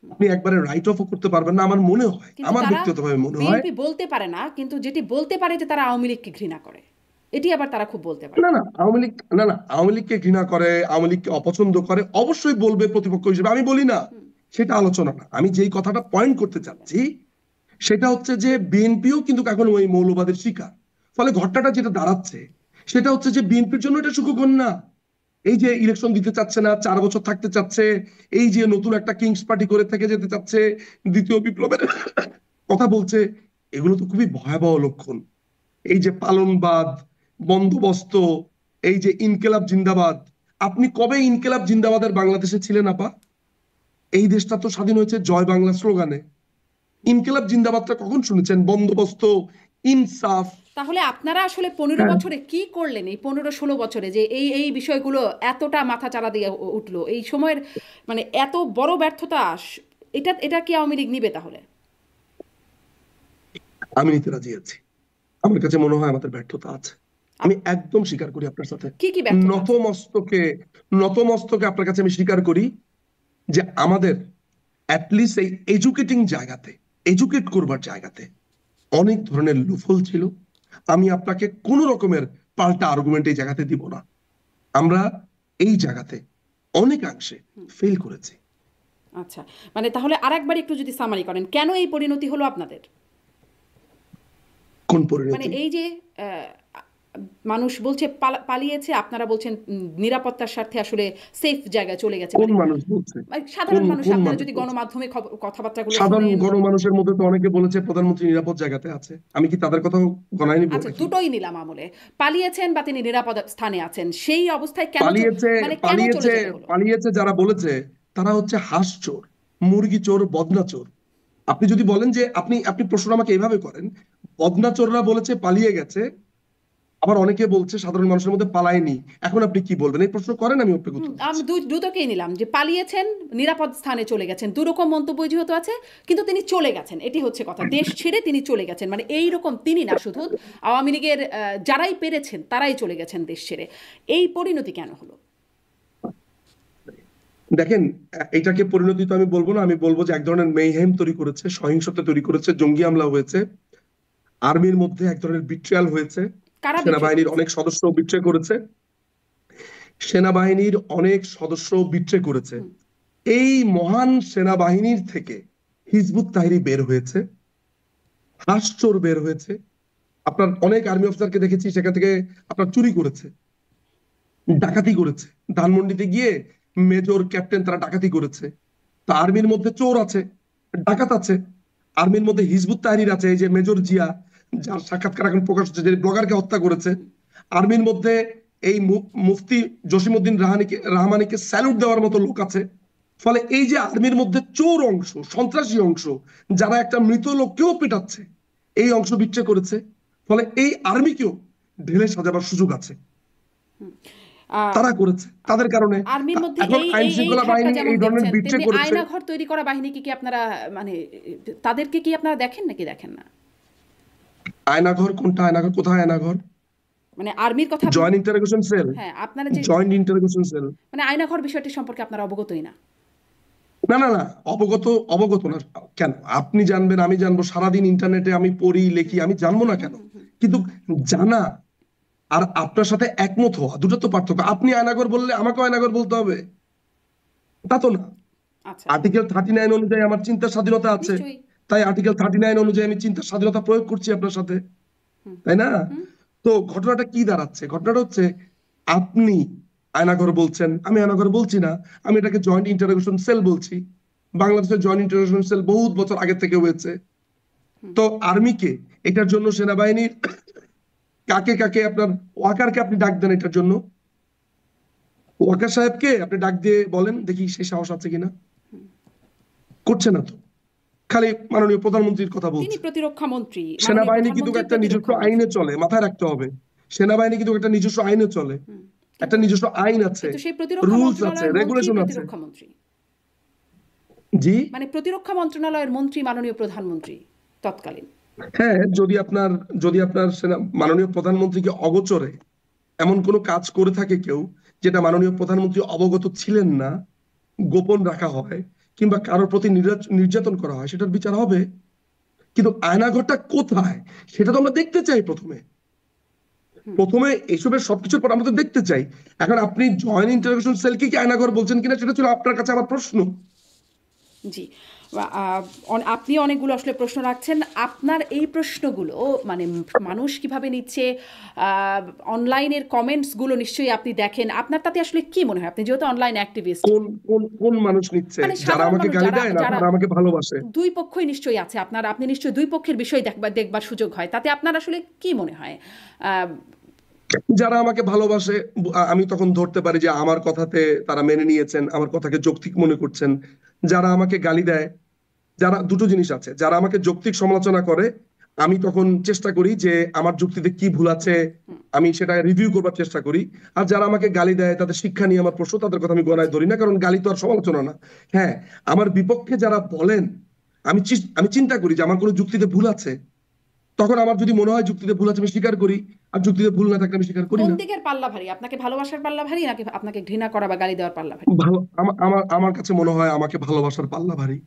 আপনি একবারে রাইট অফ করতে পারবেন না আমার মনে হয়, কিন্তু আমার তারা ব্যক্তিগতভাবে মনে হয়। বিএনপি বলতে পারে না, কিন্তু যেটি বলতে পারে যে তারা আওয়ামী লীগকে ঘৃণা করে, এটি আবার তারা খুব বলতে পারে। না না আওয়ামী লীগ, না না আওয়ামী লীগকে ঘৃণা করে, আওয়ামী লীগকে অপছন্দ করে, অবশ্যই বলবে প্রতিপক্ষ হিসেবে, আমি বলি না, সেটা আলোচনা না। আমি যেই কথাটা পয়েন্ট করতে চাচ্ছি সেটা হচ্ছে যে বিএনপিও কিন্তু এখন ওই মৌলবাদের শিকার। ফলে ঘটনাটা যেটা দাঁড়াচ্ছে সেটা হচ্ছে যে বিএনপির জন্য এটা সুখকর না। এই যে ইলেকশন দিতে চাচ্ছে না, 4 বছর থাকতে চাচ্ছে, এই যে নতুন একটা কিংস পার্টি করে থেকে যেতে চাচ্ছে, দ্বিতীয় বিপ্লবের কথা বলছে, এগুলো তো খুবই ভয়াবহ লক্ষণ। এই যে পালনবাদ, বন্দোবস্ত, এই যে ইনকেলাব জিন্দাবাদ, আপনি কবে ইনকেলাব জিন্দাবাদের বাংলাদেশে ছিলেন আপা? এই দেশটা তো স্বাধীন হয়েছে জয় বাংলা স্লোগানে। ইনকেলাব জিন্দাবাদটা কখন শুনেছেন? বন্দোবস্ত, ইনসাফ। তাহলে আপনারা আসলে 15 হ্যাঁ, বছরে কি করলেন, এই 15-16 বছরে যে এই এই বিষয়গুলো এতটা মাথা চাড়া দিয়ে উঠলো এই সময়ের, মানে এত বড় ব্যর্থতা এটা এটা কি আওয়ামী লীগ নিবে তাহলে? আমি নিতে রাজি আছি। আমার কাছে মনে হয় আমাদের ব্যর্থতা আছে, আমি একদম স্বীকার করি আপনার সাথে। কি কি ব্যর্থতা আছে? নতমস্তকে, নতমস্তকে আপনার কাছে আমি স্বীকার করি যে আমাদের অ্যাটলিস্ট এই এডুকেটিং জায়গাতে, এডুকেট করবার জায়গাতে অনেক ধরনের লুফল ছিল। আমি আপনাকে কোন রকমের পাল্টা আর্গুমেন্ট এই জায়গাতে দিব না। আমরা এই জায়গাতে অনেকাংশে ফেল করেছি। আচ্ছা, মানে তাহলে আরেকবার একটু যদি সামারি করেন, কেন এই পরিণতি হলো আপনাদের? কোন মানে পরিণতি? এই যে মানুষ বলছে পালিয়েছে, আপনারা বলছেন নিরাপত্তার স্বার্থে আসলে সেফ জায়গায় চলে গেছে, কোন মানে মানুষ বলছে? মানে কোন সাধারণ মানুষ, কোন আপনারা মানুষ যদি বলছে? গণমাধ্যমে কথাবার্তাগুলো সাধারণ শুনেন। গণমানুষের মধ্যে তো অনেকে বলেছে প্রধানমন্ত্রী নিরাপদ জায়গাতে আছে, আমি কি তাদের কথা গণায় নিব আচ্ছা, নাকি? দুটোই নিলাম আমলে, পালিয়েছেন বা তিনি নিরাপদ স্থানে আছেন, সেই অবস্থায় কেন পালিয়েছে, মানে কেন চলে পালিয়েছে, যেতে হলো? পালিয়েছে যারা বলেছে তারা হচ্ছে হাঁস চোর, মুরগি চোর, বদনা চোর। আপনি যদি বলেন যে আপনি আপনি প্রশ্ন আমাকে এইভাবে করেন, বদনা চোররা বলেছে পালিয়ে গেছে, আবার অনেকে বলছে সাধারণ মানুষের মধ্যে পালায়নি, এখন আপনি কি বলবেন? এই প্রশ্ন করেন, আমি আপনাকে উত্তর আমি দিচ্ছি। দুটোকেই নিলাম, যে পালিয়েছেন, নিরাপদ স্থানে চলে গেছেন, দুরকম মন্তব্য যেহেতু আছে, কিন্তু তিনি চলে গেছেন, এটি হচ্ছে কথা। দেশ ছেড়ে তিনি চলে গেছেন, মানে এই রকম তিনি না, শুধু আওয়ামী লীগের যারাই পেরেছেন তারাই চলে গেছেন দেশ ছেড়ে। এই পরিণতি কেন হলো? দেখেন, এটাকে পরিণতি তো আমি বলবো না, আমি বলবো যে এক ধরনের মেইহেম তৈরি করেছে, সহিংসতা তৈরি করেছে, জঙ্গি হামলা হয়েছে, আর্মির মধ্যে এক ধরনের বিট্রিয়াল হয়েছে, কারা বিট্রে সেনাবাহিনীর করেছে? অনেক সদস্য বিট্রে করেছে, সেনাবাহিনীর অনেক সদস্য বিট্রে করেছে। এই মহান সেনাবাহিনীর থেকে হিজবুত তাহরীর বের হয়েছে, হাসচোর বের হয়েছে। আপনার অনেক আর্মি অফিসারকে দেখেছি সেখান থেকে আপনার চুরি করেছে, ডাকাতি করেছে, ধানমন্ডিতে গিয়ে মেজর, ক্যাপ্টেন তারা ডাকাতি করেছে। তো আর্মির মধ্যে চোর আছে, ডাকাত আছে, আর্মির মধ্যে হিজবুত তাহরীর আছে, এই যে মেজর জিয়া, যার সাক্ষাৎকার এখন প্রকাশ হচ্ছে, যে ব্লগারকে হত্যা করেছে। আর্মির মধ্যে এই মুফতি জসিমউদ্দিন রহমানিকে স্যালুট দেওয়ার মতো লোক আছে। ফলে এই যে আর্মির মধ্যে চোর অংশ, সন্ত্রাসী অংশ, যারা একটা মৃত লোককেও পেটাচ্ছে, এই অংশ বিট্রে করেছে। ফলে এই আর্মিকেও ঢেলে সাজাবার সুযোগ আছে, তারা করেছে তাদের কারণে। আর্মির মধ্যে এখন এই আইন এই এই শৃঙ্খলা ধাপটা বাহিনী যেমন এই ধরনের দেখছেন, বিট্রে তেমনি করেছে। আয়নাঘর তৈরি করা বাহিনীকে কি আপনারা, মানে তাদেরকে কি আপনারা দেখেন নাকি দেখেন না? আয়নাঘর কোনটা? আয়নাঘর কোথায়? আয়নাঘর মানে আর্মির কথা জয়েন্ট ইন্টারোগেশন সেল, হ্যাঁ, আপনারা যে জয়েন্ট ইন্টারোগেশন সেল। মানে আয়নাঘর বিষয়টি সম্পর্কে আপনারা অবগতই না? না না না, অবগত, অবগত না কেন? আপনি জানবেন, আমি জানবো, সারাদিন ইন্টারনেটে আমি পড়ি লেখি, আমি জানবো না কেন? কিন্তু জানা আর আপনার সাথে একমত হওয়া দুটো তো পার্থক্য। আপনি আয়নাঘর বললে আমাকেও আয়নাঘর বলতে হবে, তা তো না। আচ্ছা, আর্টিকেল 39 অনুযায়ী আমার চিন্তার স্বাধীনতা আছে, নিশ্চয়ই। তাই আর্টিকেল 39 অনুযায়ী আমি চিন্তার স্বাধীনতা প্রয়োগ করছি আপনার সাথে, তাই না? তো ঘটনাটা কি দাঁড়াচ্ছে? ঘটনাটা হচ্ছে আপনি আয়নাঘর বলছেন, আমি আয়নাঘর বলছি না, আমি এটাকে জয়েন্ট ইন্টারোগেশন সেল বলছি। বাংলাদেশের জয়েন্ট ইন্টারোগেশন সেল বহুত বছর আগে থেকে হয়েছে। তো আর্মিকে এটার জন্য সেনাবাহিনীর কাকে কাকে আপনার ওয়াকারকে আপনি ডাক দেন এটার জন্য? ওয়াকার সাহেবকে আপনি ডাক দিয়ে বলেন দেখি সে সাহস আছে কিনা। করছে না তো, খালি মাননীয় প্রধানমন্ত্রীর কথা তিনি বলছে। প্রতিরক্ষা মন্ত্রী, মাননীয় সেনাবাহিনী কিন্তু প্রধানমন্ত্রী একটা নিজস্ব প্রতিরক্ষা আইনে মন্ত্রী। চলে, মাথায় রাখতে হবে। সেনাবাহিনী কিন্তু একটা নিজস্ব আইনে চলে, হুম, একটা কিন্তু নিজস্ব আইন আছে, কিন্তু সেই প্রতিরক্ষা রুলস আছে, মন্ত্রণালয়ের মন্ত্রী রেগুলেশন আছে। প্রতিরক্ষা মন্ত্রী, জি, মানে প্রতিরক্ষা মন্ত্রণালয়ের মন্ত্রী মাননীয় প্রধানমন্ত্রী তৎকালীন। হ্যাঁ, যদি আপনার মাননীয় প্রধানমন্ত্রীকে অগোচরে এমন কোনো কাজ করে থাকে কেউ যেটা মাননীয় প্রধানমন্ত্রী অবগত ছিলেন না, গোপন রাখা হয় কিংবা কারোর প্রতি নির্যাতন করা হয়, সেটার বিচার হবে। কিন্তু আয়নাঘরটা কোথায় সেটা তো আমরা দেখতে চাই। প্রথমে প্রথমে এসবের সবকিছুর পর আমরা তো দেখতে চাই। এখন আপনি জয়েন্ট ইন্টারোগেশন সেলকে কি আয়নাঘর বলছেন কিনা সেটা ছিল আপনার কাছে আমার প্রশ্ন। জি, আপনি অনেকগুলো আসলে প্রশ্ন রাখছেন। আপনার এই প্রশ্নগুলো মানে মানুষ কিভাবে নিচ্ছে, অনলাইনের কমেন্টসগুলো নিশ্চয়ই আপনি দেখেন। আপনার তাতে আসলে কি মনে হয়, আপনি যেহেতু অনলাইন অ্যাক্টিভিস্ট? কোন কোন কোন মানুষ নিচ্ছে? মানে যারা সাধারণ আমাকে মানুষ, গালি যারা দেয় না যারা তারা আমাকে ভালোবাসে? দুই পক্ষই নিশ্চয়ই আছে আপনার, আপনি নিশ্চয়ই দুই পক্ষের বিষয় দেখবার সুযোগ হয়, তাতে আপনার আসলে কি মনে হয়? যারা আমাকে ভালোবাসে, আমি তখন ধরতে পারি যে আমার কথাতে তারা মেনে নিয়েছেন, আমার কথাকে যৌক্তিক মনে করছেন। যারা আমাকে গালি দেয়, যারা, দুটো জিনিস আছে, যারা আমাকে যৌক্তিক সমালোচনা করে আমি তখন চেষ্টা করি যে আমার যুক্তিতে কি ভুল আছে আমি সেটা রিভিউ করবার চেষ্টা করি। আর যারা আমাকে গালি দেয় তাদের শিক্ষা নিয়ে আমার প্রশ্ন, তাদের কথা আমি গণায় ধরি না, কারণ গালি তো আর সমালোচনা না। হ্যাঁ, আমার বিপক্ষে যারা বলেন আমি চিন্তা করি যে আমার কোনো যুক্তিতে ভুল আছে, তখন আমার যদি মনে হয় যুক্তিতে ভুল আছে আমি স্বীকার করি, আর যুক্তিতে ভুল না থাকলে আমি স্বীকার করি কোন না। দিকের পাল্লা ভারী, আপনাকে ভালোবাসার পাল্লা ভারী নাকি আপনাকে ঘৃণা করা বা গালি দেওয়ার পাল্লা ভারী? ভালো, আমার কাছে মনে হয় আমাকে ভালোবাসার পাল্লা ভারী।